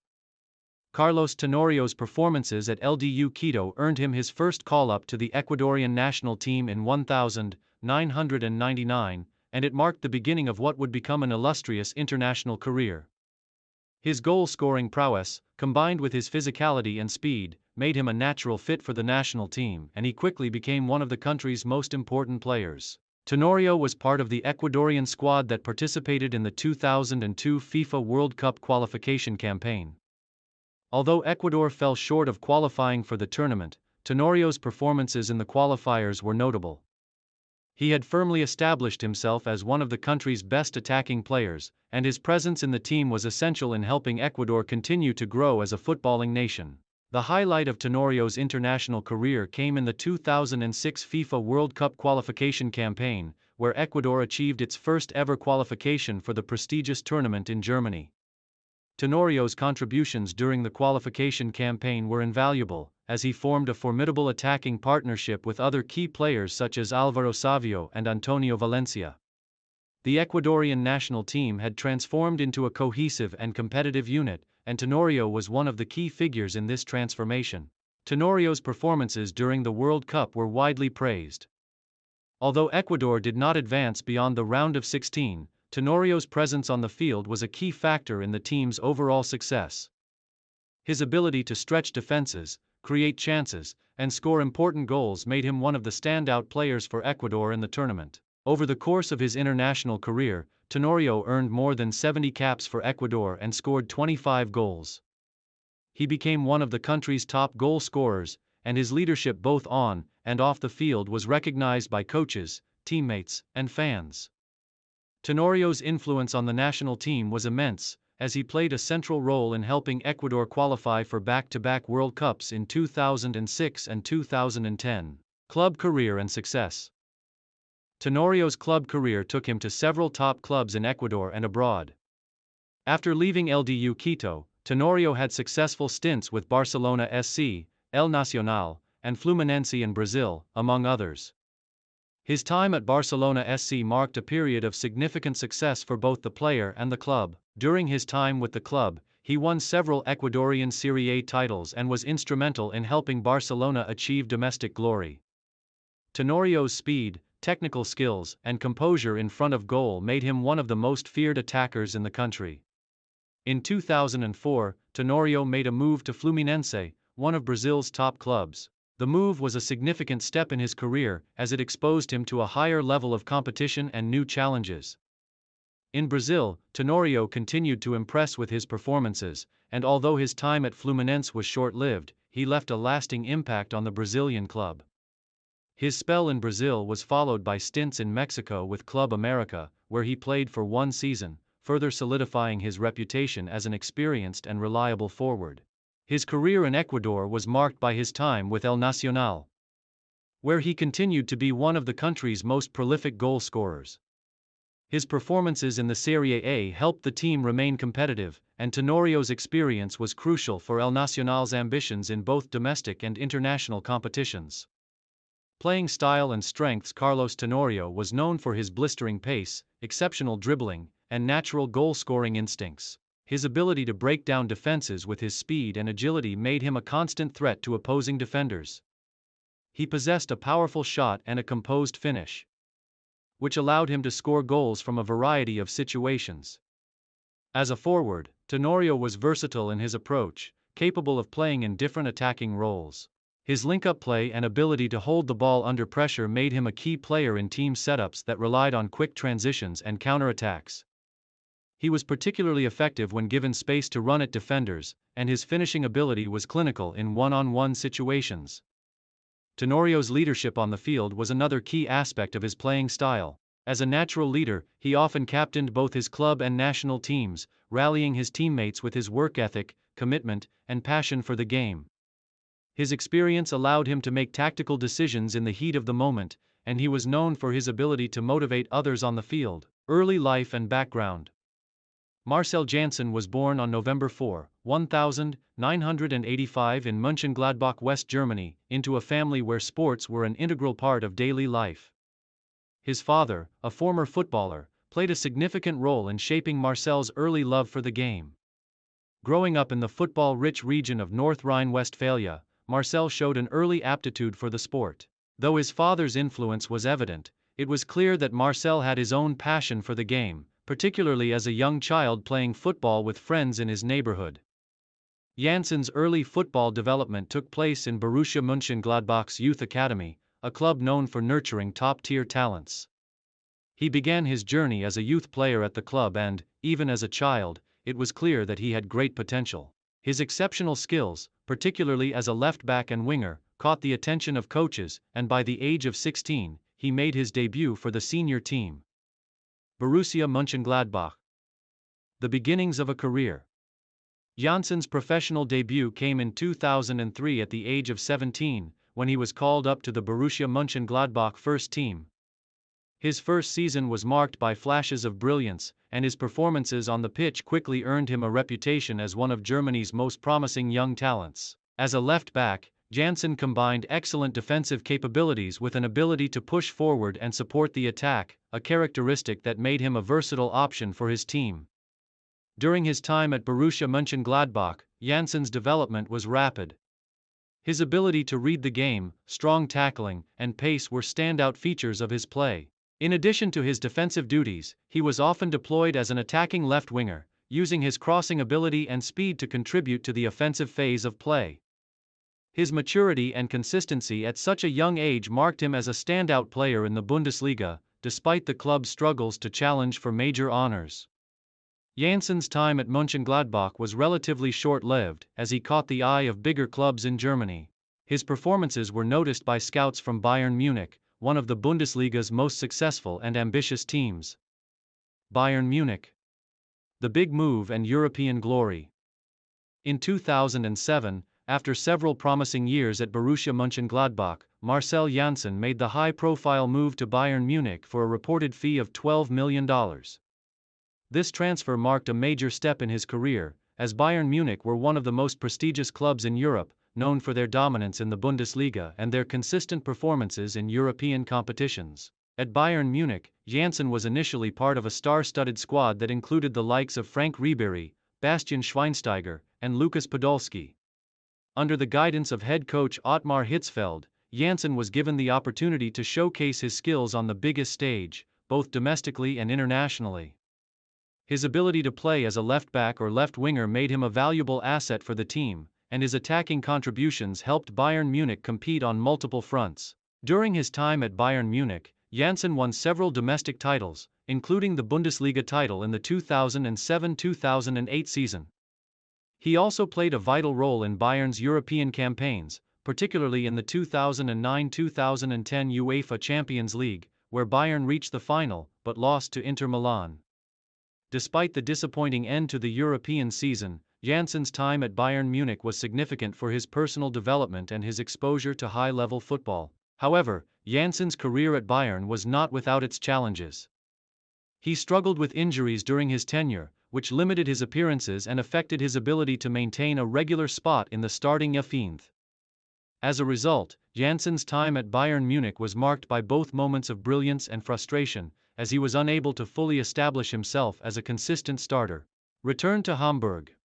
S1: Carlos Tenorio's performances at LDU Quito earned him his first call-up to the Ecuadorian national team in 1999, and it marked the beginning of what would become an illustrious international career. His goal-scoring prowess, combined with his physicality and speed, made him a natural fit for the national team, and he quickly became one of the country's most important players. Tenorio was part of the Ecuadorian squad that participated in the 2002 FIFA World Cup qualification campaign. Although Ecuador fell short of qualifying for the tournament, Tenorio's performances in the qualifiers were notable. He had firmly established himself as one of the country's best attacking players, and his presence in the team was essential in helping Ecuador continue to grow as a footballing nation. The highlight of Tenorio's international career came in the 2006 FIFA World Cup qualification campaign, where Ecuador achieved its first ever qualification for the prestigious tournament in Germany. Tenorio's contributions during the qualification campaign were invaluable, as he formed a formidable attacking partnership with other key players such as Alvaro Savio and Antonio Valencia. The Ecuadorian national team had transformed into a cohesive and competitive unit, and Tenorio was one of the key figures in this transformation. Tenorio's performances during the World Cup were widely praised. Although Ecuador did not advance beyond the round of 16, Tenorio's presence on the field was a key factor in the team's overall success. His ability to stretch defenses, create chances, and score important goals made him one of the standout players for Ecuador in the tournament. Over the course of his international career, Tenorio earned more than 70 caps for Ecuador and scored 25 goals. he became one of the country's top goal scorers, and his leadership both on and off the field was recognized by coaches, teammates, and fans. Tenorio's influence on the national team was immense, as he played a central role in helping Ecuador qualify for back-to-back World Cups in 2006 and 2010. Club career and success. Tenorio's club career took him to several top clubs in Ecuador and abroad. After leaving LDU Quito, Tenorio had successful stints with Barcelona SC, El Nacional, and Fluminense in Brazil, among others. His time at Barcelona SC marked a period of significant success for both the player and the club. During his time with the club, he won several Ecuadorian Serie A titles and was instrumental in helping Barcelona achieve domestic glory. Tenorio's speed, technical skills, and composure in front of goal made him one of the most feared attackers in the country. In 2004, Tenorio made a move to Fluminense, one of Brazil's top clubs. The move was a significant step in his career as it exposed him to a higher level of competition and new challenges. In Brazil, Tenorio continued to impress with his performances, and although his time at Fluminense was short-lived, he left a lasting impact on the Brazilian club. His spell in Brazil was followed by stints in Mexico with Club America, where he played for one season, further solidifying his reputation as an experienced and reliable forward. His career in Ecuador was marked by his time with El Nacional, where he continued to be one of the country's most prolific goal scorers. His performances in the Serie A helped the team remain competitive, and Tenorio's experience was crucial for El Nacional's ambitions in both domestic and international competitions. Playing style and strengths. Carlos Tenorio was known for his blistering pace, exceptional dribbling, and natural goal-scoring instincts. His ability to break down defenses with his speed and agility made him a constant threat to opposing defenders. He possessed a powerful shot and a composed finish, which allowed him to score goals from a variety of situations. As a forward, Tenorio was versatile in his approach, capable of playing in different attacking roles. His link-up play and ability to hold the ball under pressure made him a key player in team setups that relied on quick transitions and counterattacks. He was particularly effective when given space to run at defenders, and his finishing ability was clinical in one-on-one situations. Tenorio's leadership on the field was another key aspect of his playing style. As a natural leader, he often captained both his club and national teams, rallying his teammates with his work ethic, commitment, and passion for the game. His experience allowed him to make tactical decisions in the heat of the moment, and he was known for his ability to motivate others on the field. Early life and background. Marcel Jansen was born on November 4, 1985 in Mönchengladbach, West Germany, into a family where sports were an integral part of daily life. His father, a former footballer, played a significant role in shaping Marcel's early love for the game. Growing up in the football-rich region of North Rhine-Westphalia, Marcel showed an early aptitude for the sport. Though his father's influence was evident, it was clear that Marcel had his own passion for the game, particularly as a young child playing football with friends in his neighborhood. Jansen's early football development took place in Borussia Mönchengladbach's Youth Academy, a club known for nurturing top-tier talents. He began his journey as a youth player at the club and, even as a child, it was clear that he had great potential. His exceptional skills, particularly as a left-back and winger, caught the attention of coaches, and by the age of 16, he made his debut for the senior team. Borussia Mönchengladbach. The beginnings of a career. Jansen's professional debut came in 2003 at the age of 17, when he was called up to the Borussia Mönchengladbach first team. His first season was marked by flashes of brilliance, and his performances on the pitch quickly earned him a reputation as one of Germany's most promising young talents. As a left-back, Jansen combined excellent defensive capabilities with an ability to push forward and support the attack, a characteristic that made him a versatile option for his team. During his time at Borussia Mönchengladbach, Jansen's development was rapid. His ability to read the game, strong tackling, and pace were standout features of his play. In addition to his defensive duties, he was often deployed as an attacking left winger, using his crossing ability and speed to contribute to the offensive phase of play. His maturity and consistency at such a young age marked him as a standout player in the Bundesliga, despite the club's struggles to challenge for major honors. Janssen's time at Mönchengladbach was relatively short-lived, as he caught the eye of bigger clubs in Germany. His performances were noticed by scouts from Bayern Munich, one of the Bundesliga's most successful and ambitious teams. Bayern Munich. The big move and European glory. In 2007, after several promising years at Borussia Mönchengladbach, Marcel Janssen made the high-profile move to Bayern Munich for a reported fee of $12 million. This transfer marked a major step in his career, as Bayern Munich were one of the most prestigious clubs in Europe, known for their dominance in the Bundesliga and their consistent performances in European competitions. At Bayern Munich, Janssen was initially part of a star-studded squad that included the likes of Frank Ribéry, Bastian Schweinsteiger, and Lukas Podolski. Under the guidance of head coach Ottmar Hitzfeld, Janssen was given the opportunity to showcase his skills on the biggest stage, both domestically and internationally. His ability to play as a left-back or left-winger made him a valuable asset for the team, and his attacking contributions helped Bayern Munich compete on multiple fronts. During his time at Bayern Munich, Janssen won several domestic titles, including the Bundesliga title in the 2007-2008 season. He also played a vital role in Bayern's European campaigns, particularly in the 2009-2010 UEFA Champions League, where Bayern reached the final, but lost to Inter Milan. Despite the disappointing end to the European season, Janssen's time at Bayern Munich was significant for his personal development and his exposure to high-level football. However, Janssen's career at Bayern was not without its challenges. He struggled with injuries during his tenure, which limited his appearances and affected his ability to maintain a regular spot in the starting 11. As a result, Janssen's time at Bayern Munich was marked by both moments of brilliance and frustration, as he was unable to fully establish himself as a consistent starter. Return to Hamburg.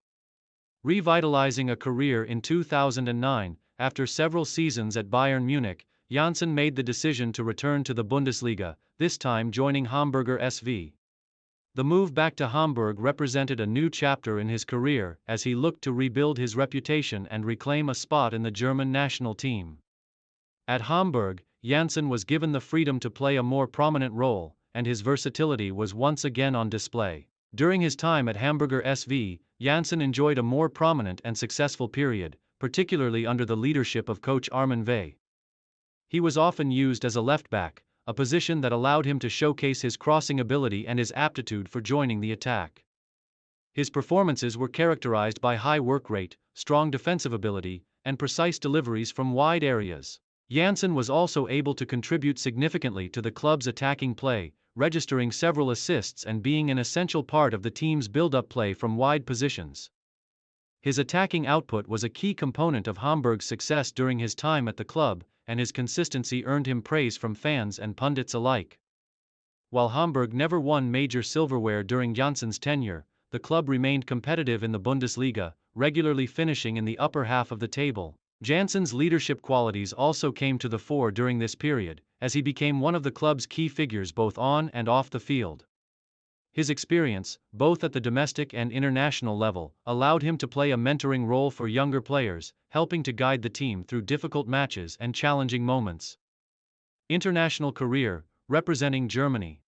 S1: Revitalizing a career in 2009, after several seasons at Bayern Munich, Janssen made the decision to return to the Bundesliga, this time joining Hamburger SV. The move back to Hamburg represented a new chapter in his career as he looked to rebuild his reputation and reclaim a spot in the German national team. At Hamburg, Janssen was given the freedom to play a more prominent role, and his versatility was once again on display. During his time at Hamburger SV, Janssen enjoyed a more prominent and successful period, particularly under the leadership of coach Armin Veh. He was often used as a left-back, a position that allowed him to showcase his crossing ability and his aptitude for joining the attack. His performances were characterized by high work rate, strong defensive ability, and precise deliveries from wide areas. Janssen was also able to contribute significantly to the club's attacking play, registering several assists and being an essential part of the team's build-up play from wide positions. His attacking output was a key component of Hamburg's success during his time at the club, and his consistency earned him praise from fans and pundits alike. While Hamburg never won major silverware during Janssen's tenure, the club remained competitive in the Bundesliga, regularly finishing in the upper half of the table. Janssen's leadership qualities also came to the fore during this period, as he became one of the club's key figures both on and off the field. His experience, both at the domestic and international level, allowed him to play a mentoring role for younger players, helping to guide the team through difficult matches and challenging moments. International career, representing Germany.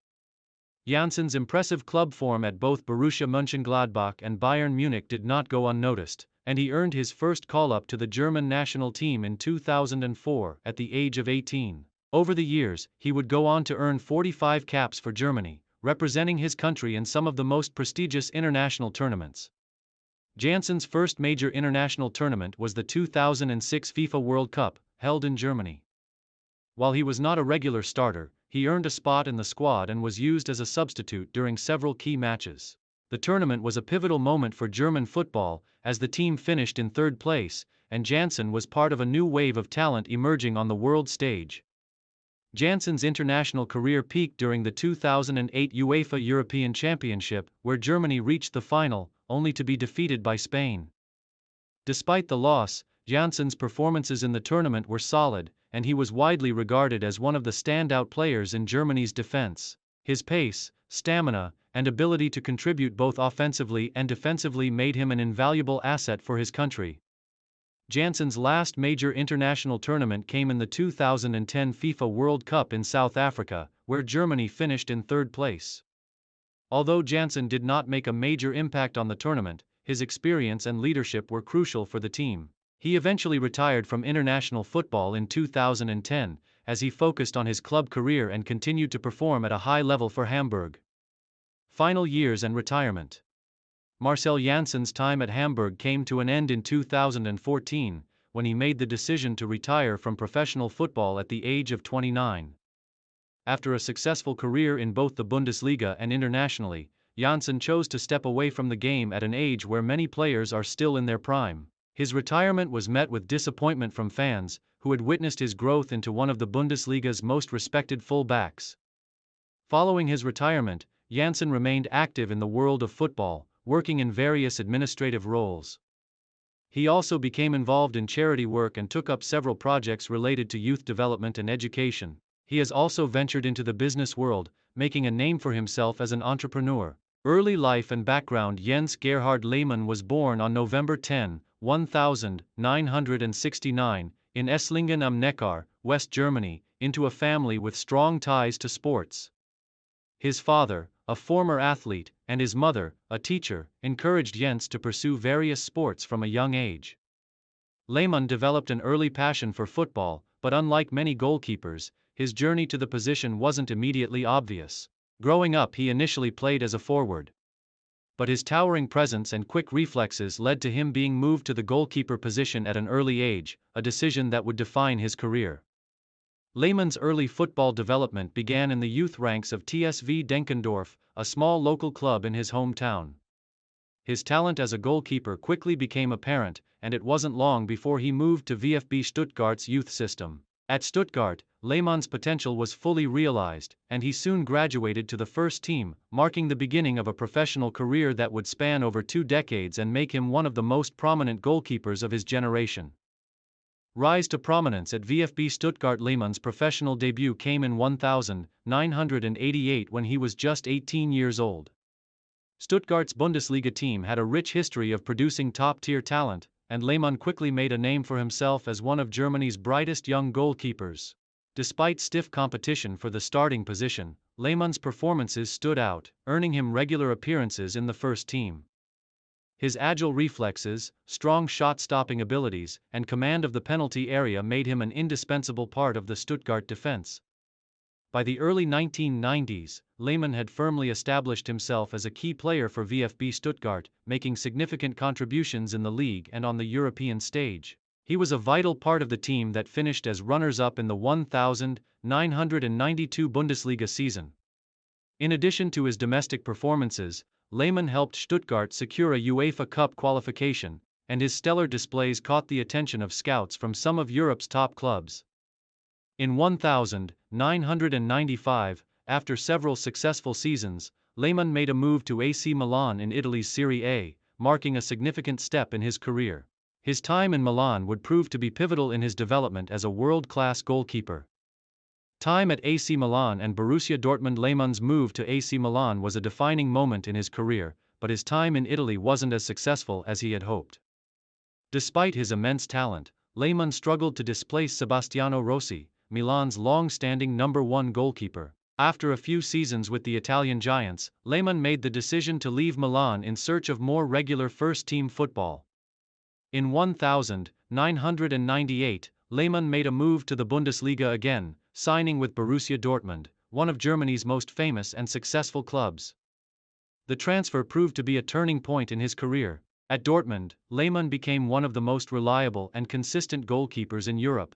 S1: Janssen's impressive club form at both Borussia Mönchengladbach and Bayern Munich did not go unnoticed, and he earned his first call-up to the German national team in 2004 at the age of 18. Over the years, he would go on to earn 45 caps for Germany, representing his country in some of the most prestigious international tournaments. Janssen's first major international tournament was the 2006 FIFA World Cup, held in Germany. While he was not a regular starter, he earned a spot in the squad and was used as a substitute during several key matches. The tournament was a pivotal moment for German football, as the team finished in third place, and Janssen was part of a new wave of talent emerging on the world stage. Janssen's international career peaked during the 2008 UEFA European Championship, where Germany reached the final, only to be defeated by Spain. Despite the loss, Janssen's performances in the tournament were solid, and he was widely regarded as one of the standout players in Germany's defense. His pace, stamina, and ability to contribute both offensively and defensively made him an invaluable asset for his country. Janssen's last major international tournament came in the 2010 FIFA World Cup in South Africa, where Germany finished in third place. Although Janssen did not make a major impact on the tournament, his experience and leadership were crucial for the team. He eventually retired from international football in 2010, as he focused on his club career and continued to perform at a high level for Hamburg. Final years and retirement. Marcel Janssen's time at Hamburg came to an end in 2014, when he made the decision to retire from professional football at the age of 29. After a successful career in both the Bundesliga and internationally, Janssen chose to step away from the game at an age where many players are still in their prime. His retirement was met with disappointment from fans, who had witnessed his growth into one of the Bundesliga's most respected full-backs. Following his retirement, Janssen remained active in the world of football, working in various administrative roles. He also became involved in charity work and took up several projects related to youth development and education. He has also ventured into the business world, making a name for himself as an entrepreneur. Early life and background. Jens Gerhard Lehmann was born on November 10, 1969, in Esslingen am Neckar, West Germany, into a family with strong ties to sports. His father, a former athlete, and his mother, a teacher, encouraged Jens to pursue various sports from a young age. Lehmann developed an early passion for football, but unlike many goalkeepers, his journey to the position wasn't immediately obvious. Growing up, he initially played as a forward. But his towering presence and quick reflexes led to him being moved to the goalkeeper position at an early age, a decision that would define his career. Lehmann's early football development began in the youth ranks of TSV Denkendorf, a small local club in his hometown. His talent as a goalkeeper quickly became apparent, and it wasn't long before he moved to VfB Stuttgart's youth system. At Stuttgart, Lehmann's potential was fully realized, and he soon graduated to the first team, marking the beginning of a professional career that would span over 2 decades and make him one of the most prominent goalkeepers of his generation. Rise to prominence at VfB Stuttgart. Lehmann's professional debut came in 1988 when he was just 18 years old. Stuttgart's Bundesliga team had a rich history of producing top-tier talent, and Lehmann quickly made a name for himself as one of Germany's brightest young goalkeepers. Despite stiff competition for the starting position, Lehmann's performances stood out, earning him regular appearances in the first team. His agile reflexes, strong shot-stopping abilities, and command of the penalty area made him an indispensable part of the Stuttgart defense. By the early 1990s, Lehmann had firmly established himself as a key player for VfB Stuttgart, making significant contributions in the league and on the European stage. He was a vital part of the team that finished as runners-up in the 1992 Bundesliga season. In addition to his domestic performances, Lehmann helped Stuttgart secure a UEFA Cup qualification, and his stellar displays caught the attention of scouts from some of Europe's top clubs. In 1995, after several successful seasons, Lehmann made a move to AC Milan in Italy's Serie A, marking a significant step in his career. His time in Milan would prove to be pivotal in his development as a world-class goalkeeper. Time at AC Milan and Borussia Dortmund. Lehmann's move to AC Milan was a defining moment in his career, but his time in Italy wasn't as successful as he had hoped. Despite his immense talent, Lehmann struggled to displace Sebastiano Rossi, Milan's long-standing #1 goalkeeper. After a few seasons with the Italian giants, Lehmann made the decision to leave Milan in search of more regular first-team football. In 1998, Lehmann made a move to the Bundesliga again, signing with Borussia Dortmund, one of Germany's most famous and successful clubs. The transfer proved to be a turning point in his career. At Dortmund, Lehmann became one of the most reliable and consistent goalkeepers in Europe.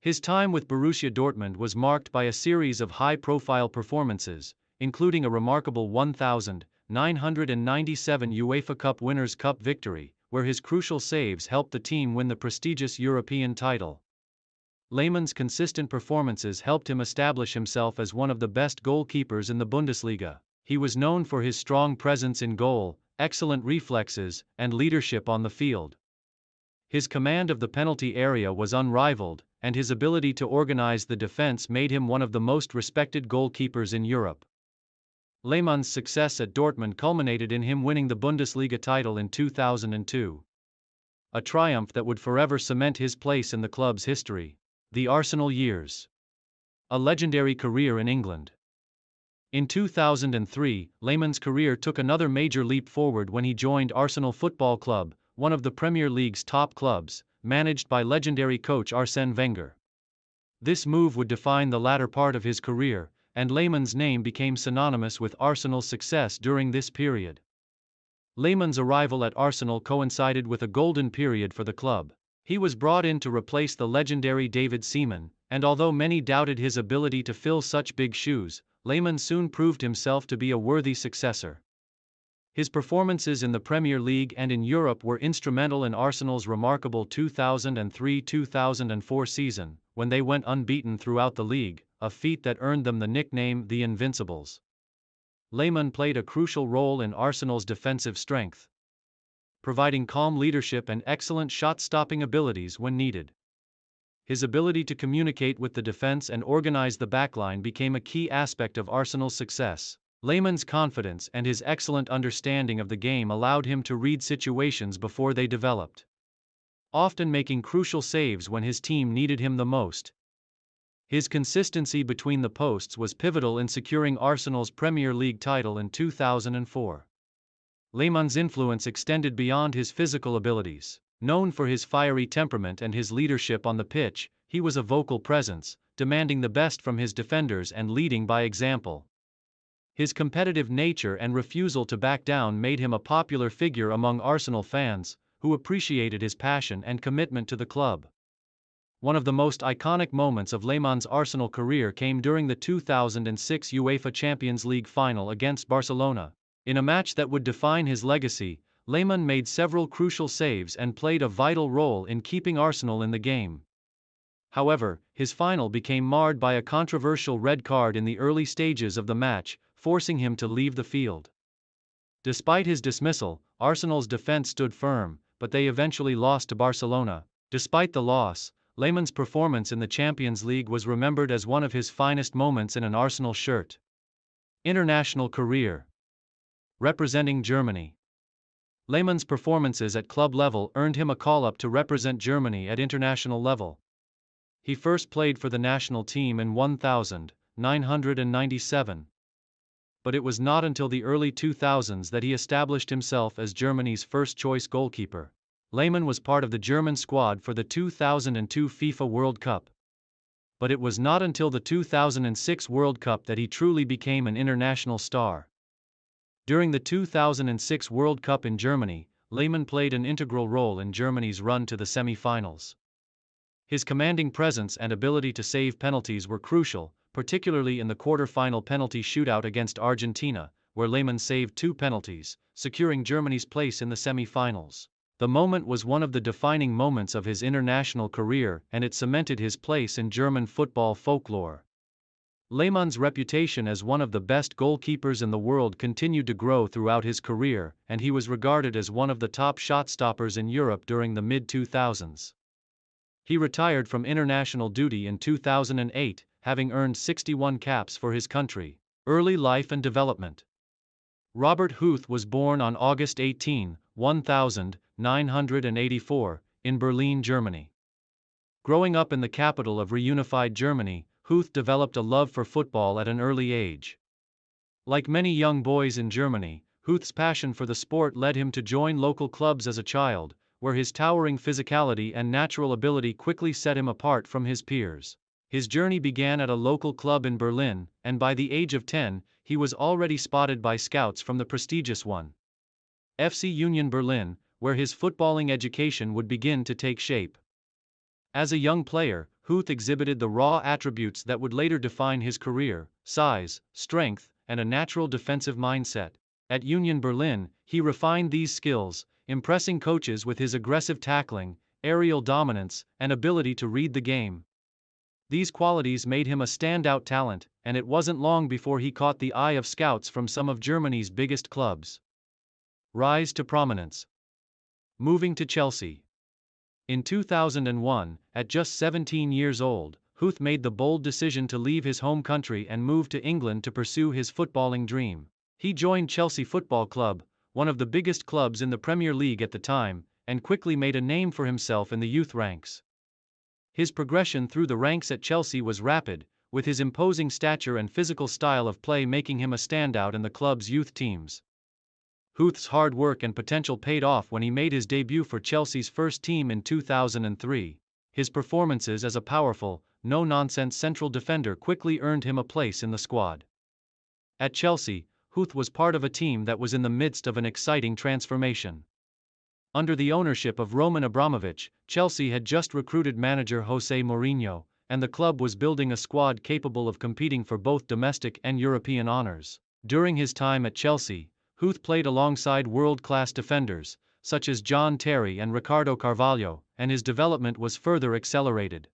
S1: His time with Borussia Dortmund was marked by a series of high-profile performances, including a remarkable 1997 UEFA Cup Winners' Cup victory, where his crucial saves helped the team win the prestigious European title. Lehmann's consistent performances helped him establish himself as one of the best goalkeepers in the Bundesliga. He was known for his strong presence in goal, excellent reflexes, and leadership on the field. His command of the penalty area was unrivaled, and his ability to organize the defense made him one of the most respected goalkeepers in Europe. Lehmann's success at Dortmund culminated in him winning the Bundesliga title in 2002. A triumph that would forever cement his place in the club's history. The Arsenal years. A legendary career in England. In 2003, Lehmann's career took another major leap forward when he joined Arsenal Football Club, one of the Premier League's top clubs, managed by legendary coach Arsène Wenger. This move would define the latter part of his career, and Lehmann's name became synonymous with Arsenal's success during this period. Lehmann's arrival at Arsenal coincided with a golden period for the club. He was brought in to replace the legendary David Seaman, and although many doubted his ability to fill such big shoes, Lehmann soon proved himself to be a worthy successor. His performances in the Premier League and in Europe were instrumental in Arsenal's remarkable 2003-2004 season, when they went unbeaten throughout the league, a feat that earned them the nickname the Invincibles. Lehmann played a crucial role in Arsenal's defensive strength, providing calm leadership and excellent shot-stopping abilities when needed. His ability to communicate with the defense and organize the backline became a key aspect of Arsenal's success. Lehmann's confidence and his excellent understanding of the game allowed him to read situations before they developed, often making crucial saves when his team needed him the most. His consistency between the posts was pivotal in securing Arsenal's Premier League title in 2004. Lehmann's influence extended beyond his physical abilities. Known for his fiery temperament and his leadership on the pitch, he was a vocal presence, demanding the best from his defenders and leading by example. His competitive nature and refusal to back down made him a popular figure among Arsenal fans, who appreciated his passion and commitment to the club. One of the most iconic moments of Lehmann's Arsenal career came during the 2006 UEFA Champions League final against Barcelona. In a match that would define his legacy, Lehmann made several crucial saves and played a vital role in keeping Arsenal in the game. However, his final became marred by a controversial red card in the early stages of the match, forcing him to leave the field. Despite his dismissal, Arsenal's defense stood firm, but they eventually lost to Barcelona. Despite the loss, Lehmann's performance in the Champions League was remembered as one of his finest moments in an Arsenal shirt. International career. Representing Germany. Lehmann's performances at club level earned him a call-up to represent Germany at international level. He first played for the national team in 1997. But it was not until the early 2000s that he established himself as Germany's first-choice goalkeeper. Lehmann was part of the German squad for the 2002 FIFA World Cup. But it was not until the 2006 World Cup that he truly became an international star. During the 2006 World Cup in Germany, Lehmann played an integral role in Germany's run to the semi-finals. His commanding presence and ability to save penalties were crucial, particularly in the quarter-final penalty shootout against Argentina, where Lehmann saved 2 penalties, securing Germany's place in the semi-finals. The moment was one of the defining moments of his international career, and it cemented his place in German football folklore. Lehmann's reputation as one of the best goalkeepers in the world continued to grow throughout his career, and he was regarded as one of the top shot-stoppers in Europe during the mid-2000s. He retired from international duty in 2008, having earned 61 caps for his country. Early life and development. Robert Huth was born on August 18, 1984, in Berlin, Germany. Growing up in the capital of reunified Germany, Huth developed a love for football at an early age. Like many young boys in Germany, Huth's passion for the sport led him to join local clubs as a child, where his towering physicality and natural ability quickly set him apart from his peers. His journey began at a local club in Berlin, and by the age of 10, he was already spotted by scouts from the prestigious one. FC Union Berlin, where his footballing education would begin to take shape. As a young player, Huth exhibited the raw attributes that would later define his career: size, strength, and a natural defensive mindset. At Union Berlin, he refined these skills, impressing coaches with his aggressive tackling, aerial dominance, and ability to read the game. These qualities made him a standout talent, and it wasn't long before he caught the eye of scouts from some of Germany's biggest clubs. Rise to prominence. Moving to Chelsea. In 2001, at just 17 years old, Huth made the bold decision to leave his home country and move to England to pursue his footballing dream. He joined Chelsea Football Club, one of the biggest clubs in the Premier League at the time, and quickly made a name for himself in the youth ranks. His progression through the ranks at Chelsea was rapid, with his imposing stature and physical style of play making him a standout in the club's youth teams. Huth's hard work and potential paid off when he made his debut for Chelsea's first team in 2003. His performances as a powerful, no-nonsense central defender quickly earned him a place in the squad. At Chelsea, Huth was part of a team that was in the midst of an exciting transformation. Under the ownership of Roman Abramovich, Chelsea had just recruited manager Jose Mourinho, and the club was building a squad capable of competing for both domestic and European honors. During his time at Chelsea, Huth played alongside world-class defenders, such as John Terry and Ricardo Carvalho, and his development was further accelerated.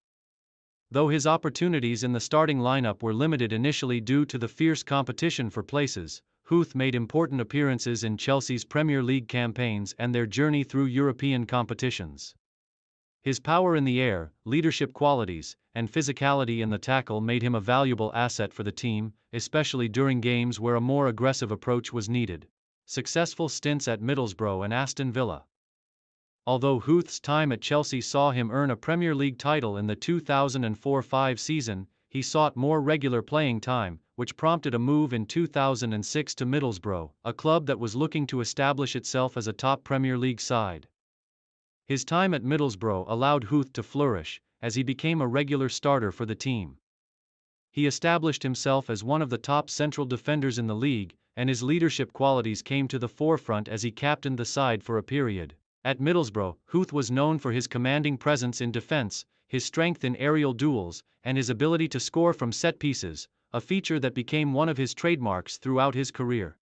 S1: Though his opportunities in the starting lineup were limited initially due to the fierce competition for places, Huth made important appearances in Chelsea's Premier League campaigns and their journey through European competitions. His power in the air, leadership qualities, and physicality in the tackle made him a valuable asset for the team, especially during games where a more aggressive approach was needed. Successful stints at Middlesbrough and Aston Villa. Although Huth's time at Chelsea saw him earn a Premier League title in the 2004-05 season, he sought more regular playing time, which prompted a move in 2006 to Middlesbrough, a club that was looking to establish itself as a top Premier League side. His time at Middlesbrough allowed Huth to flourish, as he became a regular starter for the team. He established himself as one of the top central defenders in the league, and his leadership qualities came to the forefront as he captained the side for a period. At Middlesbrough, Huth was known for his commanding presence in defense, his strength in aerial duels, and his ability to score from set pieces, a feature that became one of his trademarks throughout his career.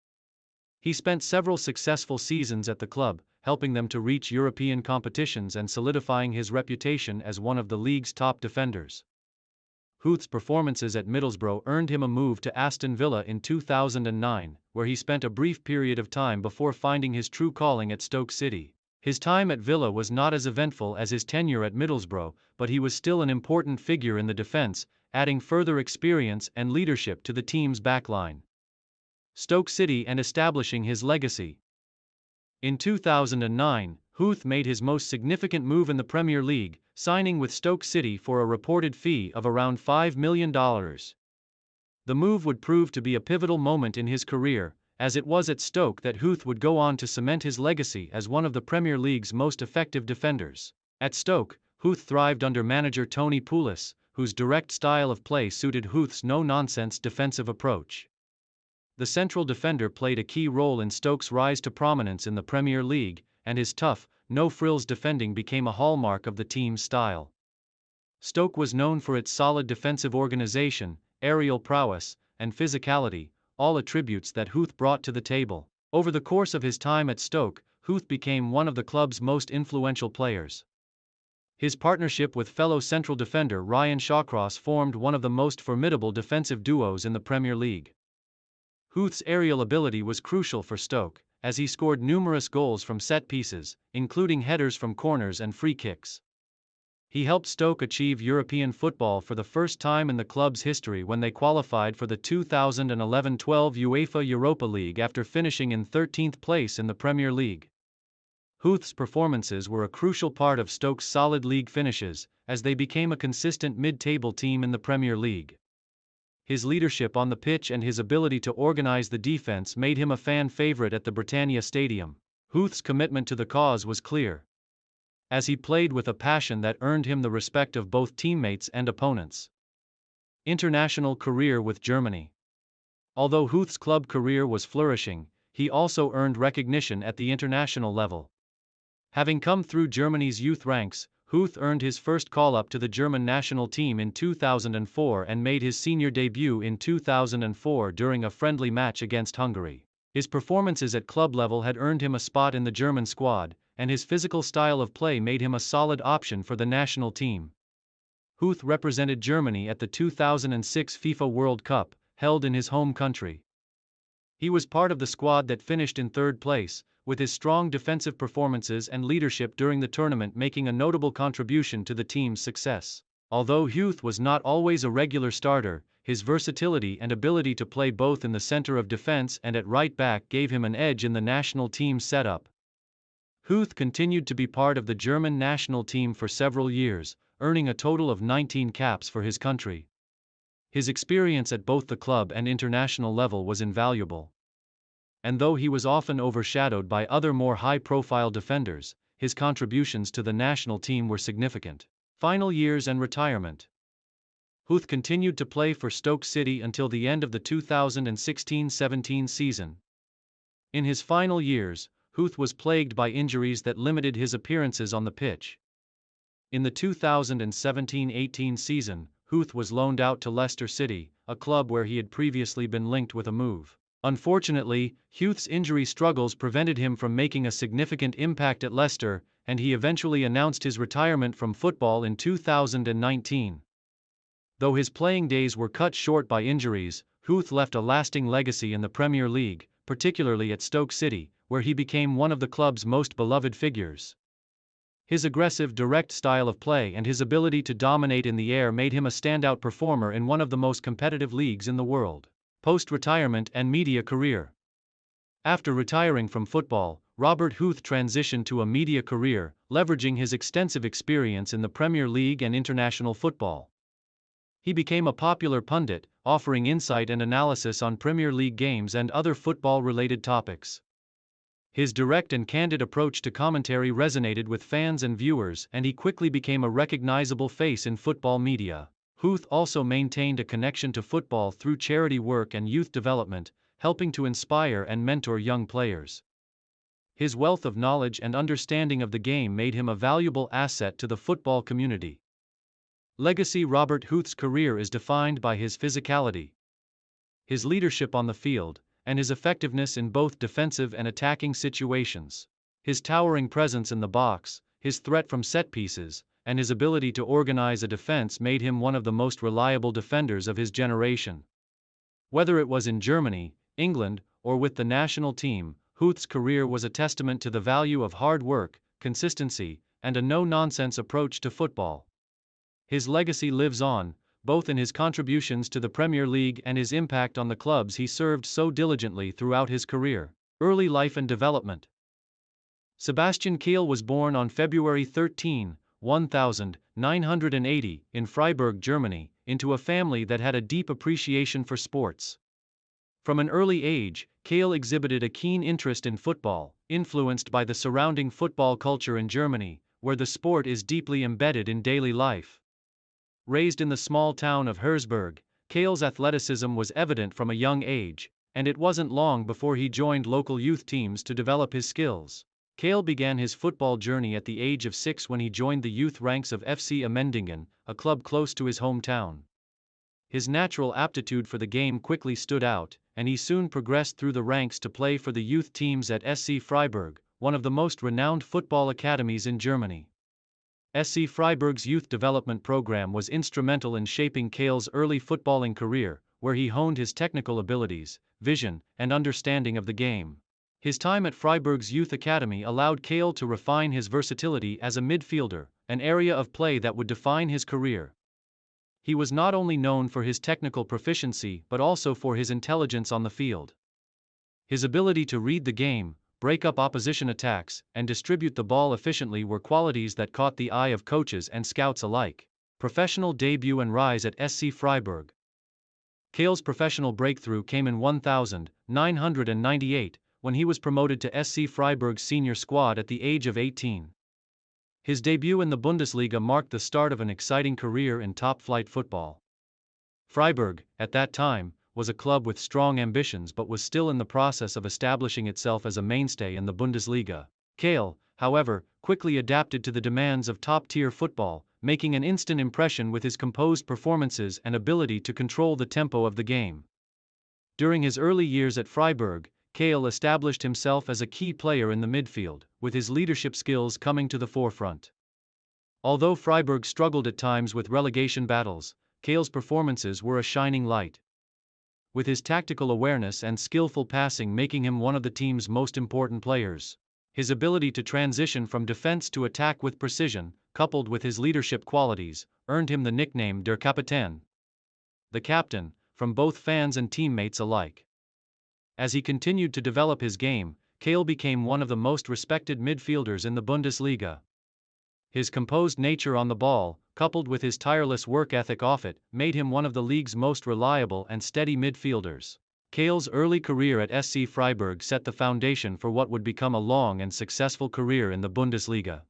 S1: He spent several successful seasons at the club, helping them to reach European competitions and solidifying his reputation as one of the league's top defenders. Huth's performances at Middlesbrough earned him a move to Aston Villa in 2009, where he spent a brief period of time before finding his true calling at Stoke City. His time at Villa was not as eventful as his tenure at Middlesbrough, but he was still an important figure in the defense, adding further experience and leadership to the team's backline. Stoke City and establishing his legacy. In 2009, Huth made his most significant move in the Premier League, signing with Stoke City for a reported fee of around $5 million. The move would prove to be a pivotal moment in his career, as it was at Stoke that Huth would go on to cement his legacy as one of the Premier League's most effective defenders. At Stoke, Huth thrived under manager Tony Pulis, whose direct style of play suited Huth's no-nonsense defensive approach. The central defender played a key role in Stoke's rise to prominence in the Premier League, and his tough, no-frills defending became a hallmark of the team's style. Stoke was known for its solid defensive organization, aerial prowess, and physicality, all attributes that Huth brought to the table. Over the course of his time at Stoke, Huth became one of the club's most influential players. His partnership with fellow central defender Ryan Shawcross formed one of the most formidable defensive duos in the Premier League. Huth's aerial ability was crucial for Stoke, as he scored numerous goals from set pieces, including headers from corners and free kicks. He helped Stoke achieve European football for the first time in the club's history when they qualified for the 2011-12 UEFA Europa League after finishing in 13th place in the Premier League. Huth's performances were a crucial part of Stoke's solid league finishes, as they became a consistent mid-table team in the Premier League. His leadership on the pitch and his ability to organize the defense made him a fan favorite at the Britannia Stadium. Huth's commitment to the cause was clear, as he played with a passion that earned him the respect of both teammates and opponents. International career with Germany. Although Huth's club career was flourishing, he also earned recognition at the international level. Having come through Germany's youth ranks, Huth earned his first call-up to the German national team in 2004 and made his senior debut in 2004 during a friendly match against Hungary. His performances at club level had earned him a spot in the German squad, and his physical style of play made him a solid option for the national team. Huth represented Germany at the 2006 FIFA World Cup, held in his home country. He was part of the squad that finished in third place, with his strong defensive performances and leadership during the tournament making a notable contribution to the team's success. Although Huth was not always a regular starter, his versatility and ability to play both in the center of defense and at right back gave him an edge in the national team setup. Huth continued to be part of the German national team for several years, earning a total of 19 caps for his country. His experience at both the club and international level was invaluable. And though he was often overshadowed by other more high-profile defenders, his contributions to the national team were significant. Final years and retirement. Huth continued to play for Stoke City until the end of the 2016-17 season. In his final years, Huth was plagued by injuries that limited his appearances on the pitch. In the 2017-18 season, Huth was loaned out to Leicester City, a club where he had previously been linked with a move. Unfortunately, Huth's injury struggles prevented him from making a significant impact at Leicester, and he eventually announced his retirement from football in 2019. Though his playing days were cut short by injuries, Huth left a lasting legacy in the Premier League, particularly at Stoke City, where he became one of the club's most beloved figures. His aggressive, direct style of play and his ability to dominate in the air made him a standout performer in one of the most competitive leagues in the world. Post-retirement and media career. After retiring from football, Robert Huth transitioned to a media career, leveraging his extensive experience in the Premier League and international football. He became a popular pundit, offering insight and analysis on Premier League games and other football-related topics. His direct and candid approach to commentary resonated with fans and viewers, and he quickly became a recognizable face in football media. Huth also maintained a connection to football through charity work and youth development, helping to inspire and mentor young players. His wealth of knowledge and understanding of the game made him a valuable asset to the football community. Legacy. Robert Huth's career is defined by his physicality, his leadership on the field, and his effectiveness in both defensive and attacking situations. His towering presence in the box, his threat from set pieces, and his ability to organize a defense made him one of the most reliable defenders of his generation. Whether it was in Germany, England, or with the national team, Huth's career was a testament to the value of hard work, consistency, and a no-nonsense approach to football. His legacy lives on, both in his contributions to the Premier League and his impact on the clubs he served so diligently throughout his career. Early life and development. Sebastian Kehl was born on February 13, 1980, in Freiburg, Germany, into a family that had a deep appreciation for sports. From an early age, Kehl exhibited a keen interest in football, influenced by the surrounding football culture in Germany, where the sport is deeply embedded in daily life. Raised in the small town of Herzberg, Kehl's athleticism was evident from a young age, and it wasn't long before he joined local youth teams to develop his skills. Kehl began his football journey at the age of 6 when he joined the youth ranks of FC Emmendingen, a club close to his hometown. His natural aptitude for the game quickly stood out, and he soon progressed through the ranks to play for the youth teams at SC Freiburg, one of the most renowned football academies in Germany. SC Freiburg's youth development program was instrumental in shaping Kehl's early footballing career, where he honed his technical abilities, vision, and understanding of the game. His time at Freiburg's youth academy allowed Kehl to refine his versatility as a midfielder, an area of play that would define his career. He was not only known for his technical proficiency but also for his intelligence on the field. His ability to read the game, break up opposition attacks, and distribute the ball efficiently were qualities that caught the eye of coaches and scouts alike. Professional debut and rise at SC Freiburg. Kehl's professional breakthrough came in 1998, when he was promoted to SC Freiburg's senior squad at the age of 18. His debut in the Bundesliga marked the start of an exciting career in top-flight football. Freiburg, at that time, was a club with strong ambitions but was still in the process of establishing itself as a mainstay in the Bundesliga. Kehl, however, quickly adapted to the demands of top-tier football, making an instant impression with his composed performances and ability to control the tempo of the game. During his early years at Freiburg, Kehl established himself as a key player in the midfield, with his leadership skills coming to the forefront. Although Freiburg struggled at times with relegation battles, Kehl's performances were a shining light, with his tactical awareness and skillful passing making him one of the team's most important players. His ability to transition from defense to attack with precision, coupled with his leadership qualities, earned him the nickname Der Kapitän, the captain, from both fans and teammates alike. As he continued to develop his game, Kehl became one of the most respected midfielders in the Bundesliga. His composed nature on the ball, coupled with his tireless work ethic off it, made him one of the league's most reliable and steady midfielders. Kehl's early career at SC Freiburg set the foundation for what would become a long and successful career in the Bundesliga.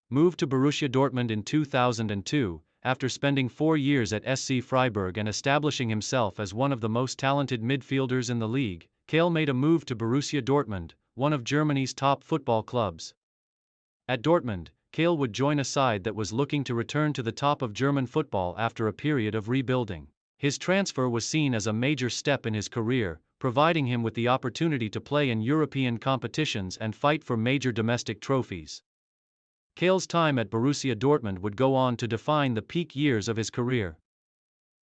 S1: Moved to Borussia Dortmund in 2002, after spending 4 years at SC Freiburg and establishing himself as one of the most talented midfielders in the league, Kehl made a move to Borussia Dortmund, one of Germany's top football clubs. At Dortmund, Kehl would join a side that was looking to return to the top of German football after a period of rebuilding. His transfer was seen as a major step in his career, providing him with the opportunity to play in European competitions and fight for major domestic trophies. Kehl's time at Borussia Dortmund would go on to define the peak years of his career.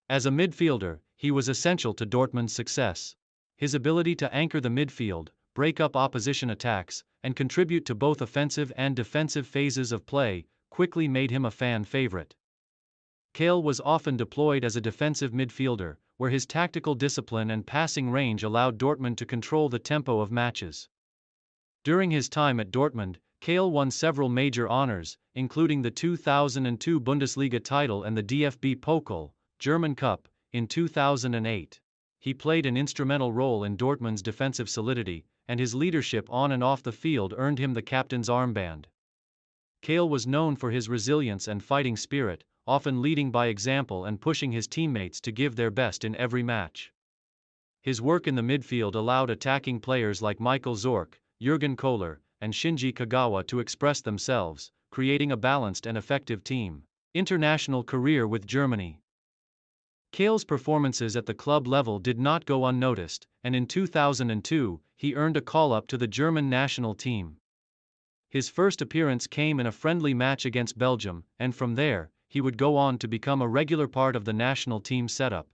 S1: As a midfielder, he was essential to Dortmund's success. His ability to anchor the midfield, break up opposition attacks, and contribute to both offensive and defensive phases of play quickly made him a fan favorite. Kehl was often deployed as a defensive midfielder, where his tactical discipline and passing range allowed Dortmund to control the tempo of matches. During his time at Dortmund, Kehl won several major honors, including the 2002 Bundesliga title and the DFB Pokal, German Cup, in 2008. He played an instrumental role in Dortmund's defensive solidity, and his leadership on and off the field earned him the captain's armband. Kehl was known for his resilience and fighting spirit, often leading by example and pushing his teammates to give their best in every match. His work in the midfield allowed attacking players like Michael Zorc, Jurgen Kohler, and Shinji Kagawa to express themselves, creating a balanced and effective team. International career with Germany. Kehl's performances at the club level did not go unnoticed, and in 2002, he earned a call-up to the German national team. His first appearance came in a friendly match against Belgium, and from there, he would go on to become a regular part of the national team setup.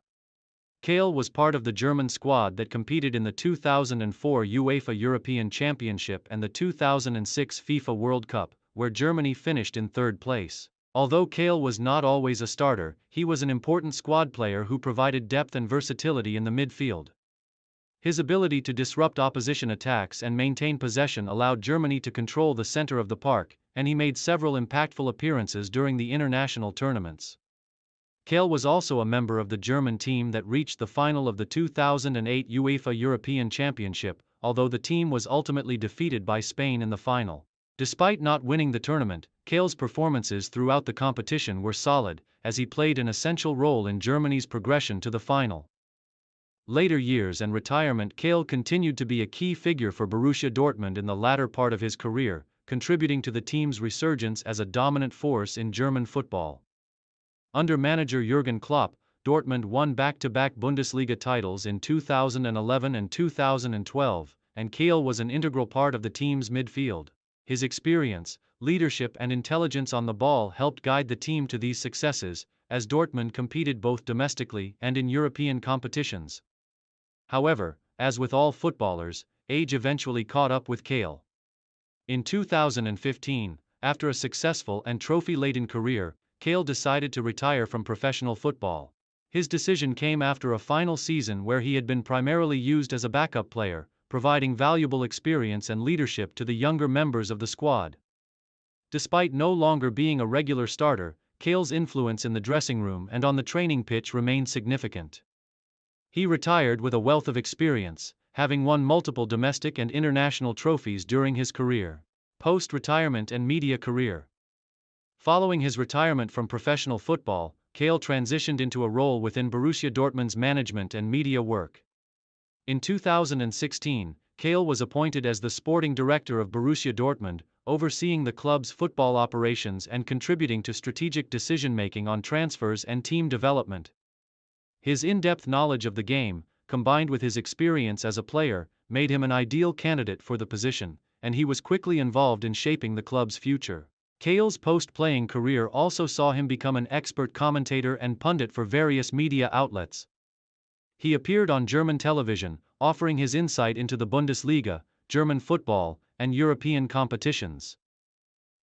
S1: Kehl was part of the German squad that competed in the 2004 UEFA European Championship and the 2006 FIFA World Cup, where Germany finished in third place. Although Kehl was not always a starter, he was an important squad player who provided depth and versatility in the midfield. His ability to disrupt opposition attacks and maintain possession allowed Germany to control the center of the park, and he made several impactful appearances during the international tournaments. Kehl was also a member of the German team that reached the final of the 2008 UEFA European Championship, although the team was ultimately defeated by Spain in the final. Despite not winning the tournament, Kehl's performances throughout the competition were solid, as he played an essential role in Germany's progression to the final. Later years and retirement. Kehl continued to be a key figure for Borussia Dortmund in the latter part of his career, contributing to the team's resurgence as a dominant force in German football. Under manager Jurgen Klopp, Dortmund won back-to-back Bundesliga titles in 2011 and 2012, and Kehl was an integral part of the team's midfield. His experience, leadership and intelligence on the ball helped guide the team to these successes, as Dortmund competed both domestically and in European competitions. However, as with all footballers, age eventually caught up with Kehl. In 2015, after a successful and trophy-laden career, Kehl decided to retire from professional football. His decision came after a final season where he had been primarily used as a backup player, providing valuable experience and leadership to the younger members of the squad. Despite no longer being a regular starter, Kehl's influence in the dressing room and on the training pitch remained significant. He retired with a wealth of experience, having won multiple domestic and international trophies during his career. Post-retirement and media career. Following his retirement from professional football, Kehl transitioned into a role within Borussia Dortmund's management and media work. In 2016, Kehl was appointed as the sporting director of Borussia Dortmund, overseeing the club's football operations and contributing to strategic decision-making on transfers and team development. His in-depth knowledge of the game, combined with his experience as a player, made him an ideal candidate for the position, and he was quickly involved in shaping the club's future. Kehl's post-playing career also saw him become an expert commentator and pundit for various media outlets. He appeared on German television, offering his insight into the Bundesliga, German football, and European competitions.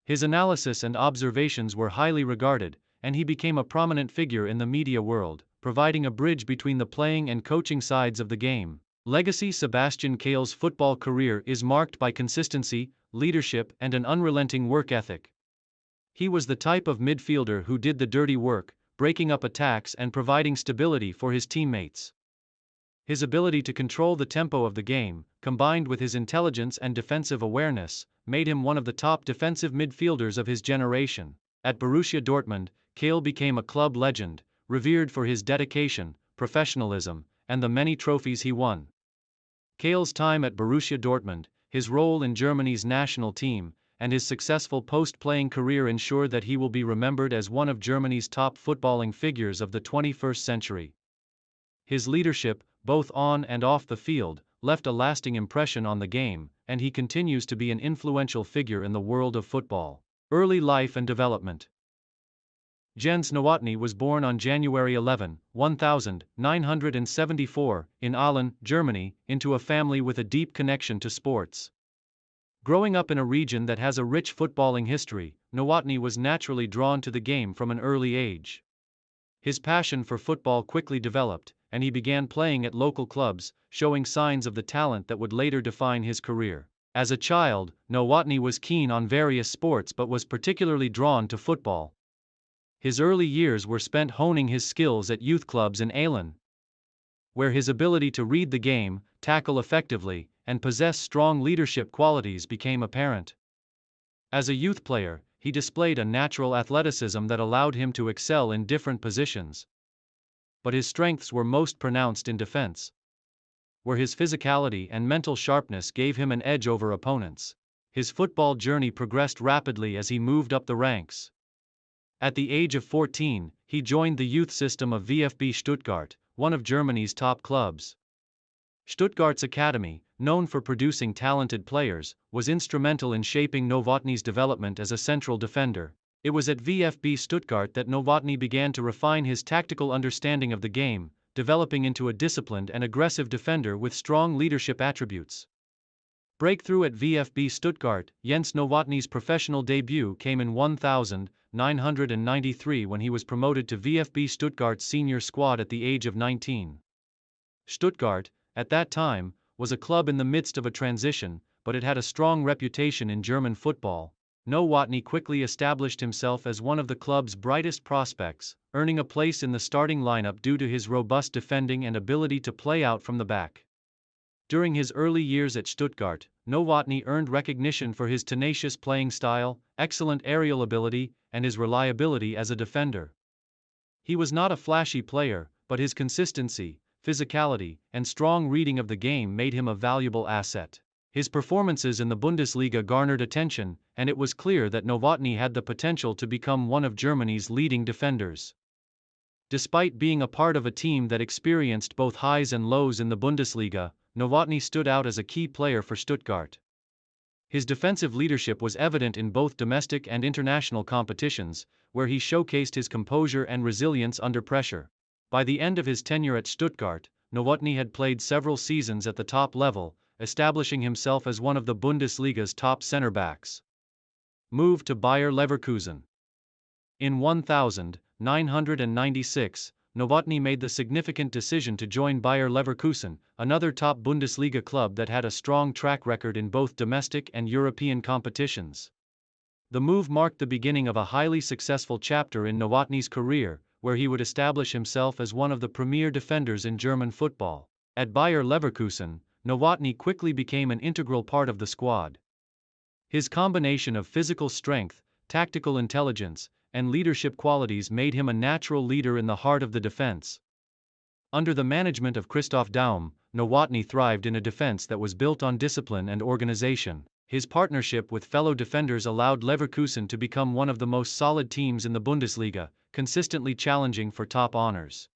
S1: His analysis and observations were highly regarded, and he became a prominent figure in the media world, providing a bridge between the playing and coaching sides of the game. Legacy. Sebastian Kehl's football career is marked by consistency, leadership, and an unrelenting work ethic. He was the type of midfielder who did the dirty work, breaking up attacks and providing stability for his teammates. His ability to control the tempo of the game, combined with his intelligence and defensive awareness, made him one of the top defensive midfielders of his generation. At Borussia Dortmund, Kehl became a club legend, revered for his dedication, professionalism, and the many trophies he won. Kehl's time at Borussia Dortmund, his role in Germany's national team, and his successful post-playing career ensure that he will be remembered as one of Germany's top footballing figures of the 21st century. His leadership, both on and off the field, left a lasting impression on the game, and he continues to be an influential figure in the world of football. Early life and development. Jens Nowotny was born on January 11, 1974, in Aalen, Germany, into a family with a deep connection to sports. Growing up in a region that has a rich footballing history, Nowotny was naturally drawn to the game from an early age. His passion for football quickly developed, and he began playing at local clubs, showing signs of the talent that would later define his career. As a child, Nowotny was keen on various sports but was particularly drawn to football. His early years were spent honing his skills at youth clubs in Aalen, where his ability to read the game, tackle effectively, and possess strong leadership qualities became apparent. As a youth player, he displayed a natural athleticism that allowed him to excel in different positions. But his strengths were most pronounced in defense, where his physicality and mental sharpness gave him an edge over opponents. His football journey progressed rapidly as he moved up the ranks. At the age of 14, he joined the youth system of VfB Stuttgart, one of Germany's top clubs. Stuttgart's academy, known for producing talented players, was instrumental in shaping Nowotny's development as a central defender. It was at VfB Stuttgart that Nowotny began to refine his tactical understanding of the game, developing into a disciplined and aggressive defender with strong leadership attributes. Breakthrough at VfB Stuttgart. Jens Nowotny's professional debut came in 1993 when he was promoted to VfB Stuttgart's senior squad at the age of 19. Stuttgart, at that time, was a club in the midst of a transition, but it had a strong reputation in German football. Nowotny quickly established himself as one of the club's brightest prospects, earning a place in the starting lineup due to his robust defending and ability to play out from the back. During his early years at Stuttgart, Nowotny earned recognition for his tenacious playing style, excellent aerial ability, and his reliability as a defender. He was not a flashy player, but his consistency, physicality, and strong reading of the game made him a valuable asset. His performances in the Bundesliga garnered attention, and it was clear that Nowotny had the potential to become one of Germany's leading defenders. Despite being a part of a team that experienced both highs and lows in the Bundesliga, Nowotny stood out as a key player for Stuttgart. His defensive leadership was evident in both domestic and international competitions, where he showcased his composure and resilience under pressure. By the end of his tenure at Stuttgart, Nowotny had played several seasons at the top level, establishing himself as one of the Bundesliga's top center-backs. Move to Bayer Leverkusen. In 1996, Nowotny made the significant decision to join Bayer Leverkusen, another top Bundesliga club that had a strong track record in both domestic and European competitions. The move marked the beginning of a highly successful chapter in Nowotny's career, where he would establish himself as one of the premier defenders in German football. At Bayer Leverkusen, Nowotny quickly became an integral part of the squad. His combination of physical strength, tactical intelligence, and leadership qualities made him a natural leader in the heart of the defense. Under the management of Christoph Daum, Nowotny thrived in a defense that was built on discipline and organization. His partnership with fellow defenders allowed Leverkusen to become one of the most solid teams in the Bundesliga, consistently challenging for top honors.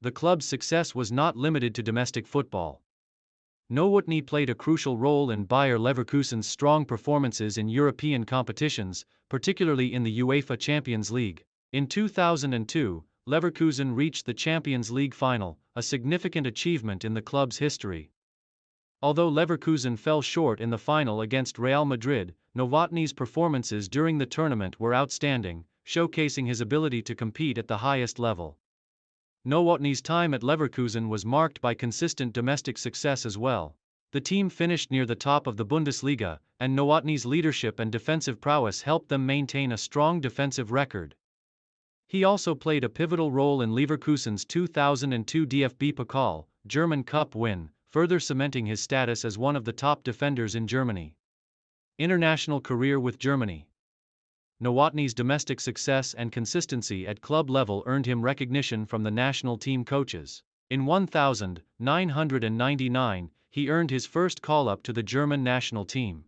S1: The club's success was not limited to domestic football. Nowotny played a crucial role in Bayer Leverkusen's strong performances in European competitions, particularly in the UEFA Champions League. In 2002, Leverkusen reached the Champions League final, a significant achievement in the club's history. Although Leverkusen fell short in the final against Real Madrid, Nowotny's performances during the tournament were outstanding, showcasing his ability to compete at the highest level. Nowotny's time at Leverkusen was marked by consistent domestic success as well. The team finished near the top of the Bundesliga, and Nowotny's leadership and defensive prowess helped them maintain a strong defensive record. He also played a pivotal role in Leverkusen's 2002 DFB Pokal German Cup win, further cementing his status as one of the top defenders in Germany. International career with Germany. Nowotny's domestic success and consistency at club level earned him recognition from the national team coaches. In 1999, he earned his first call-up to the German national team.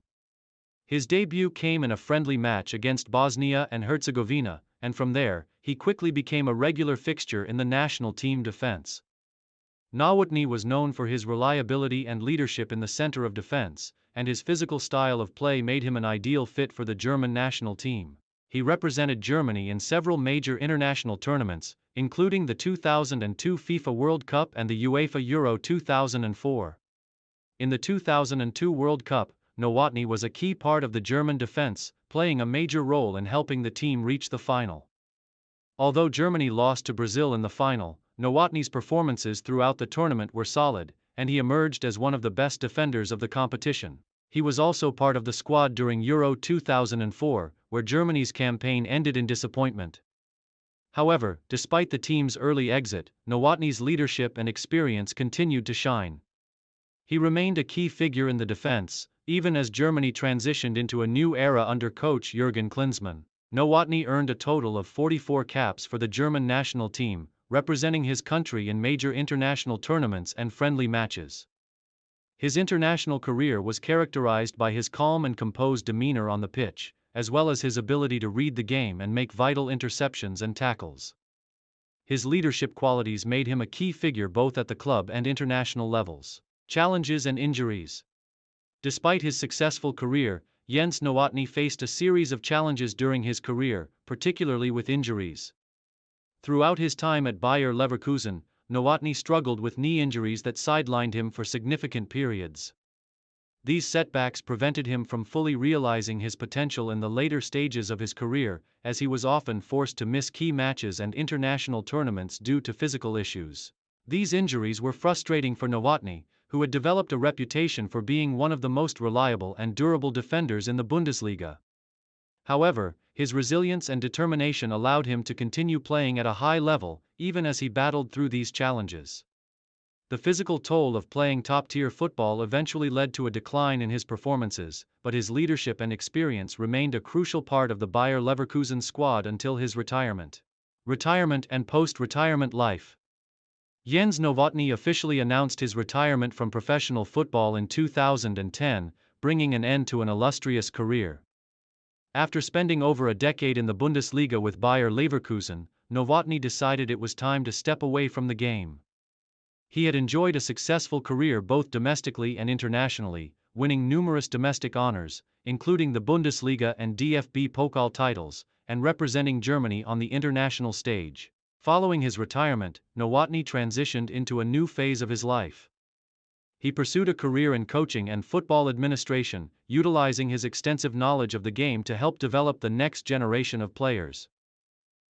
S1: His debut came in a friendly match against Bosnia and Herzegovina, and from there, he quickly became a regular fixture in the national team defense. Nowotny was known for his reliability and leadership in the center of defense, and his physical style of play made him an ideal fit for the German national team. He represented Germany in several major international tournaments, including the 2002 FIFA World Cup and the UEFA Euro 2004. In the 2002 World Cup, Nowotny was a key part of the German defense, playing a major role in helping the team reach the final. Although Germany lost to Brazil in the final, Nowotny's performances throughout the tournament were solid, and he emerged as one of the best defenders of the competition. He was also part of the squad during Euro 2004, where Germany's campaign ended in disappointment. However, despite the team's early exit, Nowotny's leadership and experience continued to shine. He remained a key figure in the defense, even as Germany transitioned into a new era under coach Jürgen Klinsmann. Nowotny earned a total of 44 caps for the German national team, representing his country in major international tournaments and friendly matches. His international career was characterized by his calm and composed demeanor on the pitch, as well as his ability to read the game and make vital interceptions and tackles. His leadership qualities made him a key figure both at the club and international levels. Challenges and injuries. Despite his successful career, Jens Nowotny faced a series of challenges during his career, particularly with injuries. Throughout his time at Bayer Leverkusen, Nowotny struggled with knee injuries that sidelined him for significant periods. These setbacks prevented him from fully realizing his potential in the later stages of his career, as he was often forced to miss key matches and international tournaments due to physical issues. These injuries were frustrating for Nowotny, who had developed a reputation for being one of the most reliable and durable defenders in the Bundesliga. However, his resilience and determination allowed him to continue playing at a high level, even as he battled through these challenges. The physical toll of playing top-tier football eventually led to a decline in his performances, but his leadership and experience remained a crucial part of the Bayer Leverkusen squad until his retirement. Retirement and post-retirement life. Jens Nowotny officially announced his retirement from professional football in 2010, bringing an end to an illustrious career. After spending over a decade in the Bundesliga with Bayer Leverkusen, Nowotny decided it was time to step away from the game. He had enjoyed a successful career both domestically and internationally, winning numerous domestic honors, including the Bundesliga and DFB Pokal titles, and representing Germany on the international stage. Following his retirement, Nowotny transitioned into a new phase of his life. He pursued a career in coaching and football administration, utilizing his extensive knowledge of the game to help develop the next generation of players.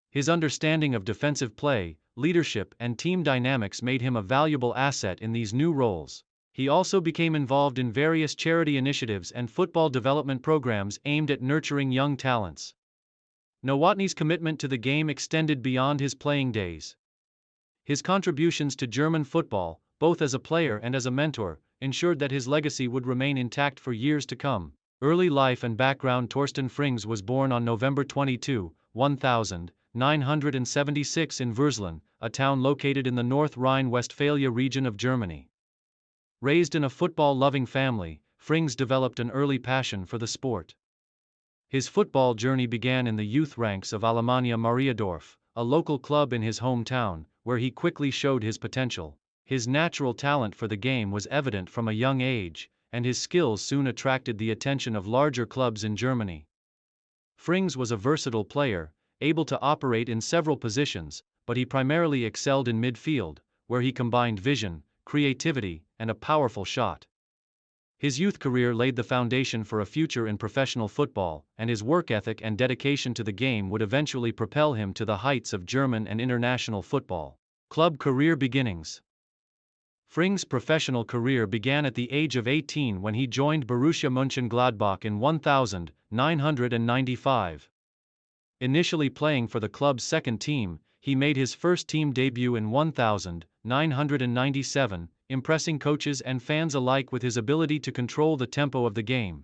S1: His understanding of defensive play, leadership, and team dynamics made him a valuable asset in these new roles. He also became involved in various charity initiatives and football development programs aimed at nurturing young talents. Nowotny's commitment to the game extended beyond his playing days. His contributions to German football, both as a player and as a mentor, ensured that his legacy would remain intact for years to come. Early life and background. Thorsten Frings was born on November 22, 1976 in Würselen, a town located in the North Rhine-Westphalia region of Germany. Raised in a football-loving family, Frings developed an early passion for the sport. His football journey began in the youth ranks of Alemannia Mariadorf, a local club in his hometown, where he quickly showed his potential. His natural talent for the game was evident from a young age, and his skills soon attracted the attention of larger clubs in Germany. Frings was a versatile player, able to operate in several positions, but he primarily excelled in midfield, where he combined vision, creativity, and a powerful shot. His youth career laid the foundation for a future in professional football, and his work ethic and dedication to the game would eventually propel him to the heights of German and international football. Club career beginnings. Frings' professional career began at the age of 18 when he joined Borussia Mönchengladbach in 1995. Initially playing for the club's second team, he made his first team debut in 1997, impressing coaches and fans alike with his ability to control the tempo of the game.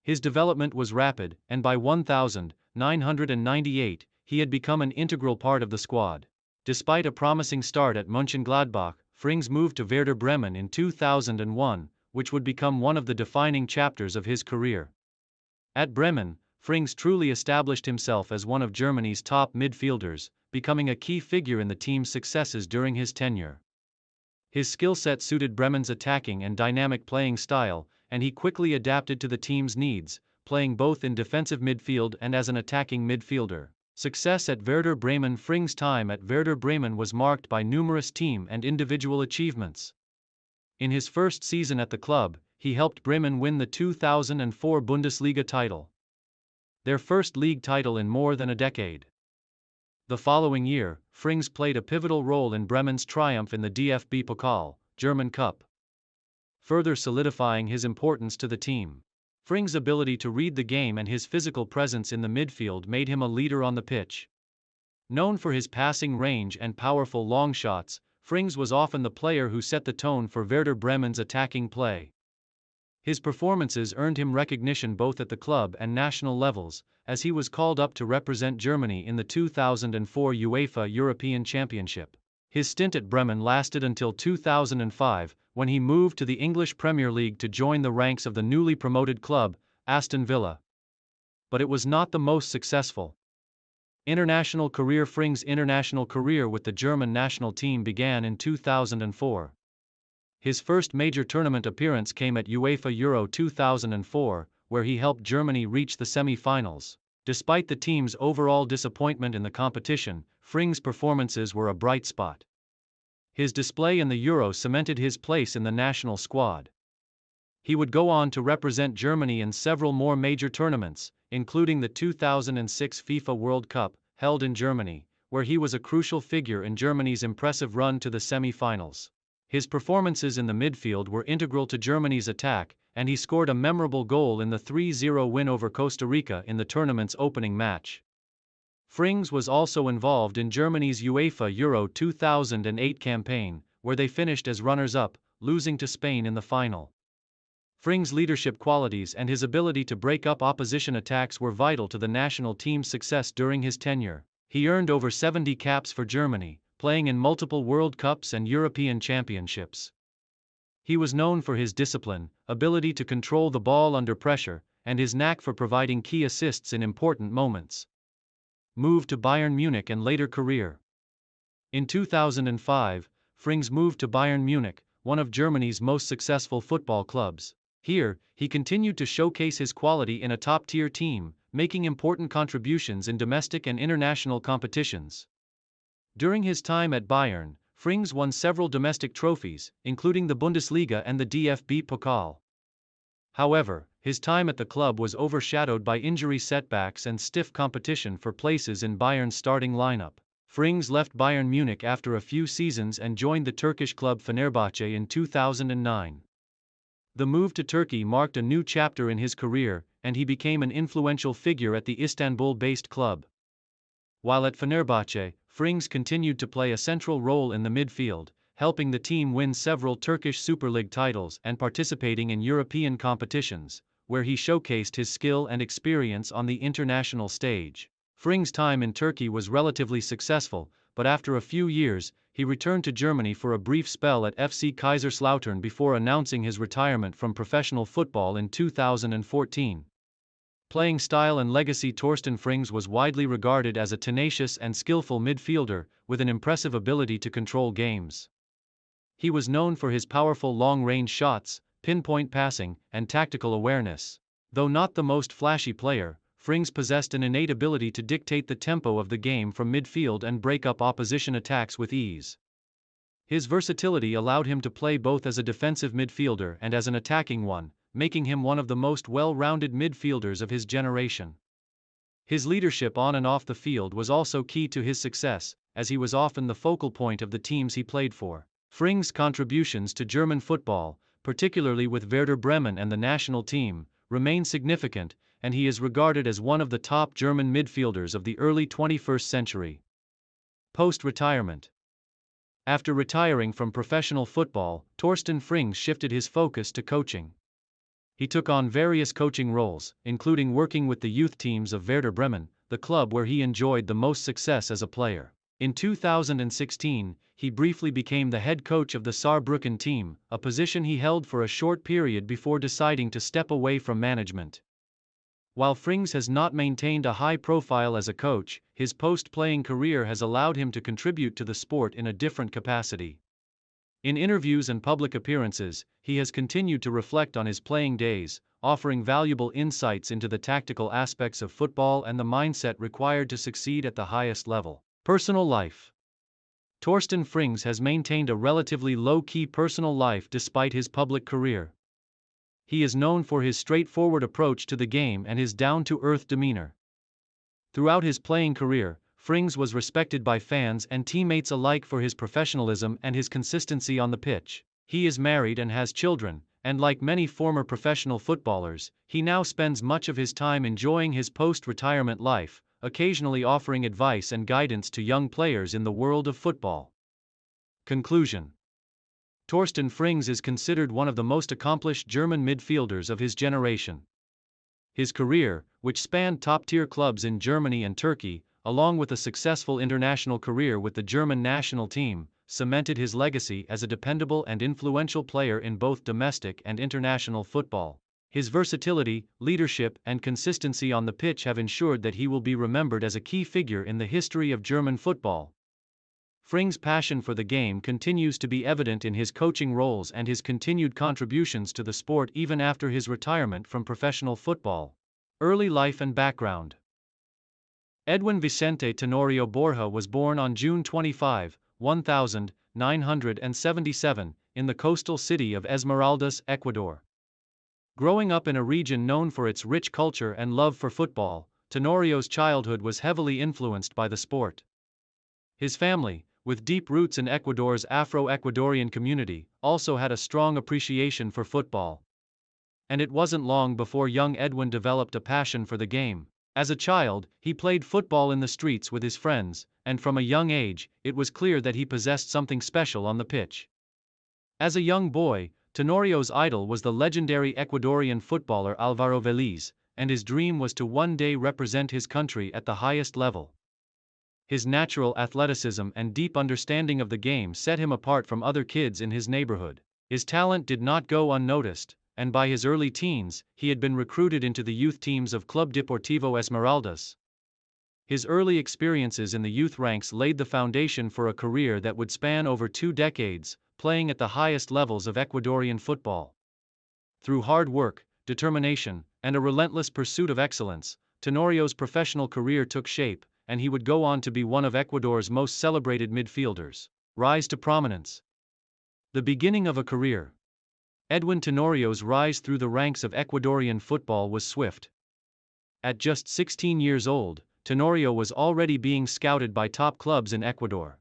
S1: His development was rapid, and by 1998, he had become an integral part of the squad. Despite a promising start at Mönchengladbach, Frings moved to Werder Bremen in 2001, which would become one of the defining chapters of his career. At Bremen, Frings truly established himself as one of Germany's top midfielders, becoming a key figure in the team's successes during his tenure. His skill set suited Bremen's attacking and dynamic playing style, and he quickly adapted to the team's needs, playing both in defensive midfield and as an attacking midfielder. Success at Werder Bremen. Frings' time at Werder Bremen was marked by numerous team and individual achievements. In his first season at the club, he helped Bremen win the 2004 Bundesliga title, their first league title in more than a decade. The following year, Frings played a pivotal role in Bremen's triumph in the DFB Pokal, German Cup, further solidifying his importance to the team. Frings' ability to read the game and his physical presence in the midfield made him a leader on the pitch. Known for his passing range and powerful long shots, Frings was often the player who set the tone for Werder Bremen's attacking play. His performances earned him recognition both at the club and national levels, as he was called up to represent Germany in the 2004 UEFA European Championship. His stint at Bremen lasted until 2005, when he moved to the English Premier League to join the ranks of the newly promoted club, Aston Villa. But it was not the most successful international career. Frings' international career with the German national team began in 2004. His first major tournament appearance came at UEFA Euro 2004, where he helped Germany reach the semi-finals. Despite the team's overall disappointment in the competition, Frings' performances were a bright spot. His display in the Euro cemented his place in the national squad. He would go on to represent Germany in several more major tournaments, including the 2006 FIFA World Cup, held in Germany, where he was a crucial figure in Germany's impressive run to the semi-finals. His performances in the midfield were integral to Germany's attack, and he scored a memorable goal in the 3-0 win over Costa Rica in the tournament's opening match. Frings was also involved in Germany's UEFA Euro 2008 campaign, where they finished as runners-up, losing to Spain in the final. Frings' leadership qualities and his ability to break up opposition attacks were vital to the national team's success during his tenure. He earned over 70 caps for Germany, playing in multiple World Cups and European Championships. He was known for his discipline, ability to control the ball under pressure, and his knack for providing key assists in important moments. Moved to Bayern Munich and later career. In 2005, Frings moved to Bayern Munich, one of Germany's most successful football clubs. Here, he continued to showcase his quality in a top-tier team, making important contributions in domestic and international competitions. During his time at Bayern, Frings won several domestic trophies, including the Bundesliga and the DFB Pokal. However, his time at the club was overshadowed by injury setbacks and stiff competition for places in Bayern's starting lineup. Frings left Bayern Munich after a few seasons and joined the Turkish club Fenerbahce in 2009. The move to Turkey marked a new chapter in his career, and he became an influential figure at the Istanbul-based club. While at Fenerbahce, Frings continued to play a central role in the midfield, helping the team win several Turkish Super League titles and participating in European competitions, where he showcased his skill and experience on the international stage. Frings' time in Turkey was relatively successful, but after a few years, he returned to Germany for a brief spell at FC Kaiserslautern before announcing his retirement from professional football in 2014. Playing style and legacy. Torsten Frings was widely regarded as a tenacious and skillful midfielder, with an impressive ability to control games. He was known for his powerful long-range shots, pinpoint passing, and tactical awareness. Though not the most flashy player, Frings possessed an innate ability to dictate the tempo of the game from midfield and break up opposition attacks with ease. His versatility allowed him to play both as a defensive midfielder and as an attacking one, making him one of the most well-rounded midfielders of his generation. His leadership on and off the field was also key to his success, as he was often the focal point of the teams he played for. Frings' contributions to German football, particularly with Werder Bremen and the national team, remain significant, and he is regarded as one of the top German midfielders of the early 21st century. Post-retirement. After retiring from professional football, Torsten Frings shifted his focus to coaching. He took on various coaching roles, including working with the youth teams of Werder Bremen, the club where he enjoyed the most success as a player. In 2016, he briefly became the head coach of the Saarbrücken team, a position he held for a short period before deciding to step away from management. While Frings has not maintained a high profile as a coach, his post-playing career has allowed him to contribute to the sport in a different capacity. In interviews and public appearances, he has continued to reflect on his playing days, offering valuable insights into the tactical aspects of football and the mindset required to succeed at the highest level. Personal life. Torsten Frings has maintained a relatively low-key personal life despite his public career. He is known for his straightforward approach to the game and his down-to-earth demeanor. Throughout his playing career, Frings was respected by fans and teammates alike for his professionalism and his consistency on the pitch. He is married and has children, and like many former professional footballers, he now spends much of his time enjoying his post-retirement life, occasionally offering advice and guidance to young players in the world of football. Conclusion. Torsten Frings is considered one of the most accomplished German midfielders of his generation. His career, which spanned top-tier clubs in Germany and Turkey, along with a successful international career with the German national team, cemented his legacy as a dependable and influential player in both domestic and international football. His versatility, leadership, and consistency on the pitch have ensured that he will be remembered as a key figure in the history of German football. Frings' passion for the game continues to be evident in his coaching roles and his continued contributions to the sport even after his retirement from professional football. Early life and background. Edwin Vicente Tenorio Borja was born on June 25, 1977, in the coastal city of Esmeraldas, Ecuador. Growing up in a region known for its rich culture and love for football, Tenorio's childhood was heavily influenced by the sport. His family, with deep roots in Ecuador's Afro-Ecuadorian community, also had a strong appreciation for football. And it wasn't long before young Edwin developed a passion for the game. As a child, he played football in the streets with his friends, and from a young age, it was clear that he possessed something special on the pitch. As a young boy, Tenorio's idol was the legendary Ecuadorian footballer Alvaro Veliz, and his dream was to one day represent his country at the highest level. His natural athleticism and deep understanding of the game set him apart from other kids in his neighborhood. His talent did not go unnoticed, and by his early teens, he had been recruited into the youth teams of Club Deportivo Esmeraldas. His early experiences in the youth ranks laid the foundation for a career that would span over 2 decades, playing at the highest levels of Ecuadorian football. Through hard work, determination, and a relentless pursuit of excellence, Tenorio's professional career took shape, and he would go on to be one of Ecuador's most celebrated midfielders. Rise to prominence. The beginning of a career. Edwin Tenorio's rise through the ranks of Ecuadorian football was swift. At just 16 years old, Tenorio was already being scouted by top clubs in Ecuador.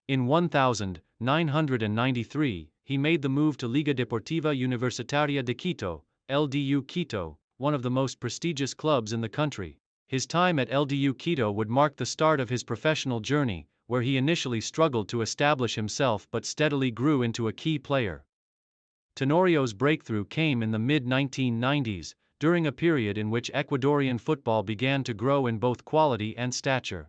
S1: In 1993, he made the move to Liga Deportiva Universitaria de Quito, LDU Quito, one of the most prestigious clubs in the country. His time at LDU Quito would mark the start of his professional journey, where he initially struggled to establish himself but steadily grew into a key player. Tenorio's breakthrough came in the mid-1990s, during a period in which Ecuadorian football began to grow in both quality and stature.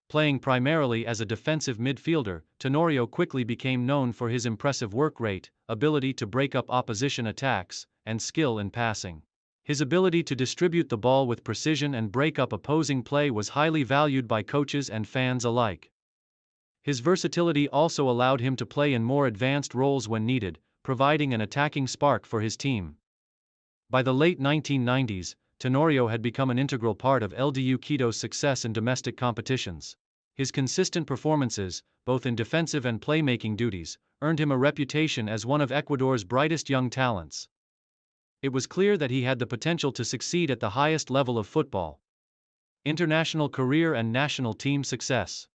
S1: Playing primarily as a defensive midfielder, Tenorio quickly became known for his impressive work rate, ability to break up opposition attacks, and skill in passing. His ability to distribute the ball with precision and break up opposing play was highly valued by coaches and fans alike. His versatility also allowed him to play in more advanced roles when needed, providing an attacking spark for his team. By the late 1990s, Tenorio had become an integral part of LDU Quito's success in domestic competitions. His consistent performances, both in defensive and playmaking duties, earned him a reputation as one of Ecuador's brightest young talents. It was clear that he had the potential to succeed at the highest level of football. International career and national team success.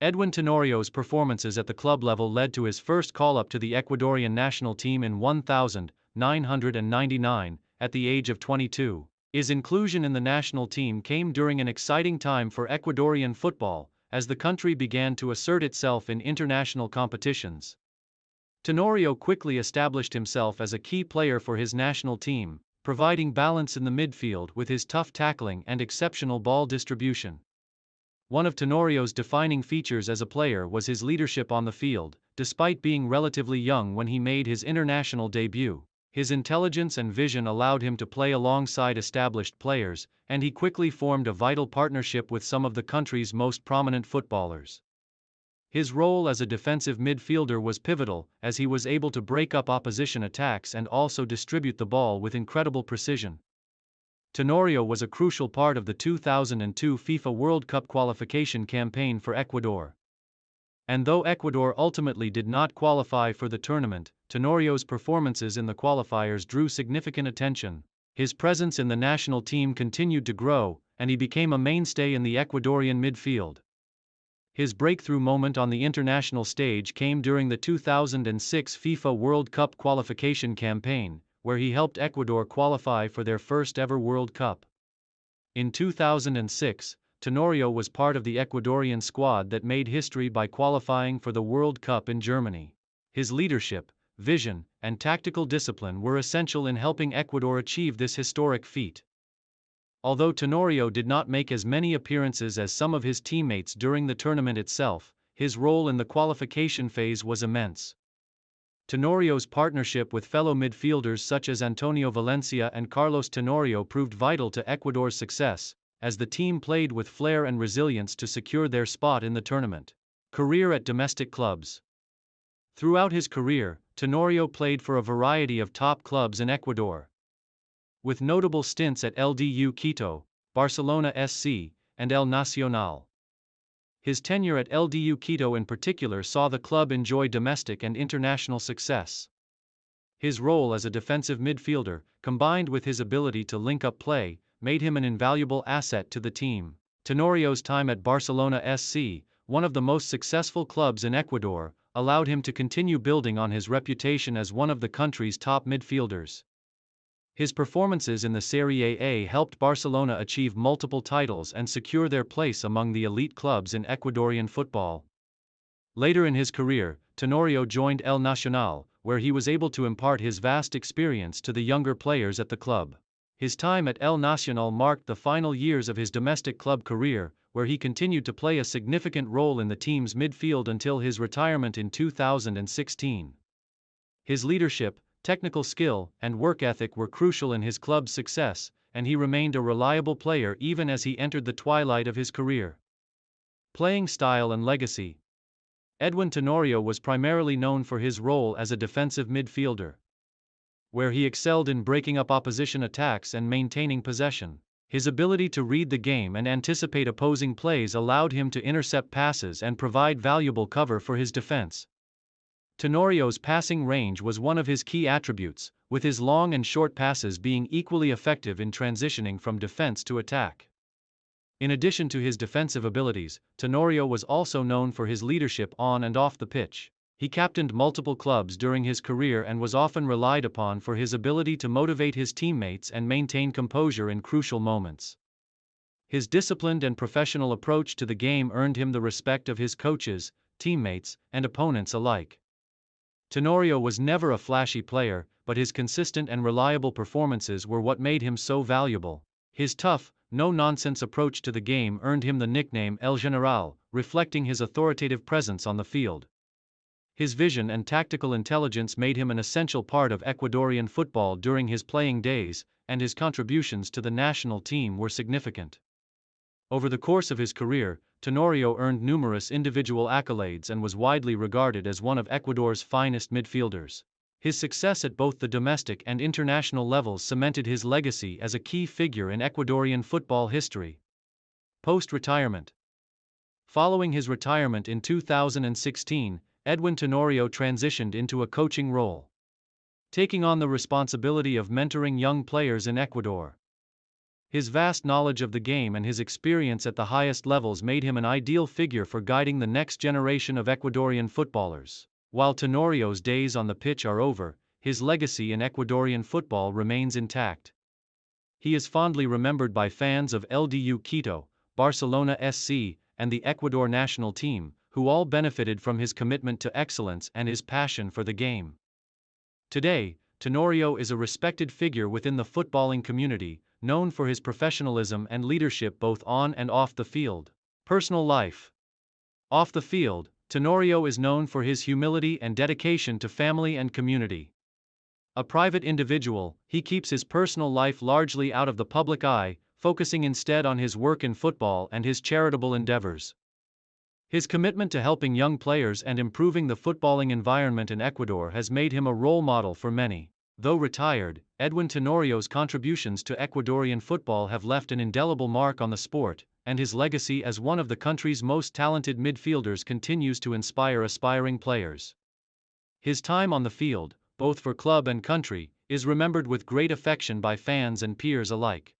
S1: Edwin Tenorio's performances at the club level led to his first call-up to the Ecuadorian national team in 1999, at the age of 22. His inclusion in the national team came during an exciting time for Ecuadorian football, as the country began to assert itself in international competitions. Tenorio quickly established himself as a key player for his national team, providing balance in the midfield with his tough tackling and exceptional ball distribution. One of Tenorio's defining features as a player was his leadership on the field. Despite being relatively young when he made his international debut, his intelligence and vision allowed him to play alongside established players, and he quickly formed a vital partnership with some of the country's most prominent footballers. His role as a defensive midfielder was pivotal, as he was able to break up opposition attacks and also distribute the ball with incredible precision. Tenorio was a crucial part of the 2002 FIFA World Cup qualification campaign for Ecuador. And though Ecuador ultimately did not qualify for the tournament, Tenorio's performances in the qualifiers drew significant attention. His presence in the national team continued to grow, and he became a mainstay in the Ecuadorian midfield. His breakthrough moment on the international stage came during the 2006 FIFA World Cup qualification campaign, where he helped Ecuador qualify for their first-ever World Cup. In 2006, Tenorio was part of the Ecuadorian squad that made history by qualifying for the World Cup in Germany. His leadership, vision, and tactical discipline were essential in helping Ecuador achieve this historic feat. Although Tenorio did not make as many appearances as some of his teammates during the tournament itself, his role in the qualification phase was immense. Tenorio's partnership with fellow midfielders such as Antonio Valencia and Carlos Tenorio proved vital to Ecuador's success, as the team played with flair and resilience to secure their spot in the tournament. Career at domestic clubs. Throughout his career, Tenorio played for a variety of top clubs in Ecuador, with notable stints at LDU Quito, Barcelona SC, and El Nacional. His tenure at LDU Quito in particular saw the club enjoy domestic and international success. His role as a defensive midfielder, combined with his ability to link up play, made him an invaluable asset to the team. Tenorio's time at Barcelona SC, one of the most successful clubs in Ecuador, allowed him to continue building on his reputation as one of the country's top midfielders. His performances in the Serie A helped Barcelona achieve multiple titles and secure their place among the elite clubs in Ecuadorian football. Later in his career, Tenorio joined El Nacional, where he was able to impart his vast experience to the younger players at the club. His time at El Nacional marked the final years of his domestic club career, where he continued to play a significant role in the team's midfield until his retirement in 2016. His leadership, technical skill, and work ethic were crucial in his club's success, and he remained a reliable player even as he entered the twilight of his career. Playing style and legacy. Edwin Tenorio was primarily known for his role as a defensive midfielder, where he excelled in breaking up opposition attacks and maintaining possession. His ability to read the game and anticipate opposing plays allowed him to intercept passes and provide valuable cover for his defense. Tenorio's passing range was one of his key attributes, with his long and short passes being equally effective in transitioning from defense to attack. In addition to his defensive abilities, Tenorio was also known for his leadership on and off the pitch. He captained multiple clubs during his career and was often relied upon for his ability to motivate his teammates and maintain composure in crucial moments. His disciplined and professional approach to the game earned him the respect of his coaches, teammates, and opponents alike. Tenorio was never a flashy player, but his consistent and reliable performances were what made him so valuable. His tough, no-nonsense approach to the game earned him the nickname El General, reflecting his authoritative presence on the field. His vision and tactical intelligence made him an essential part of Ecuadorian football during his playing days, and his contributions to the national team were significant. Over the course of his career, Tenorio earned numerous individual accolades and was widely regarded as one of Ecuador's finest midfielders. His success at both the domestic and international levels cemented his legacy as a key figure in Ecuadorian football history. Post-retirement. Following his retirement in 2016, Edwin Tenorio transitioned into a coaching role, taking on the responsibility of mentoring young players in Ecuador. His vast knowledge of the game and his experience at the highest levels made him an ideal figure for guiding the next generation of Ecuadorian footballers. While Tenorio's days on the pitch are over, his legacy in Ecuadorian football remains intact. He is fondly remembered by fans of LDU Quito, Barcelona SC, and the Ecuador national team, who all benefited from his commitment to excellence and his passion for the game. Today, Tenorio is a respected figure within the footballing community, known for his professionalism and leadership both on and off the field. Personal life. Off the field, Tenorio is known for his humility and dedication to family and community. A private individual, he keeps his personal life largely out of the public eye, focusing instead on his work in football and his charitable endeavors. His commitment to helping young players and improving the footballing environment in Ecuador has made him a role model for many. Though retired, Edwin Tenorio's contributions to Ecuadorian football have left an indelible mark on the sport, and his legacy as one of the country's most talented midfielders continues to inspire aspiring players. His time on the field, both for club and country, is remembered with great affection by fans and peers alike.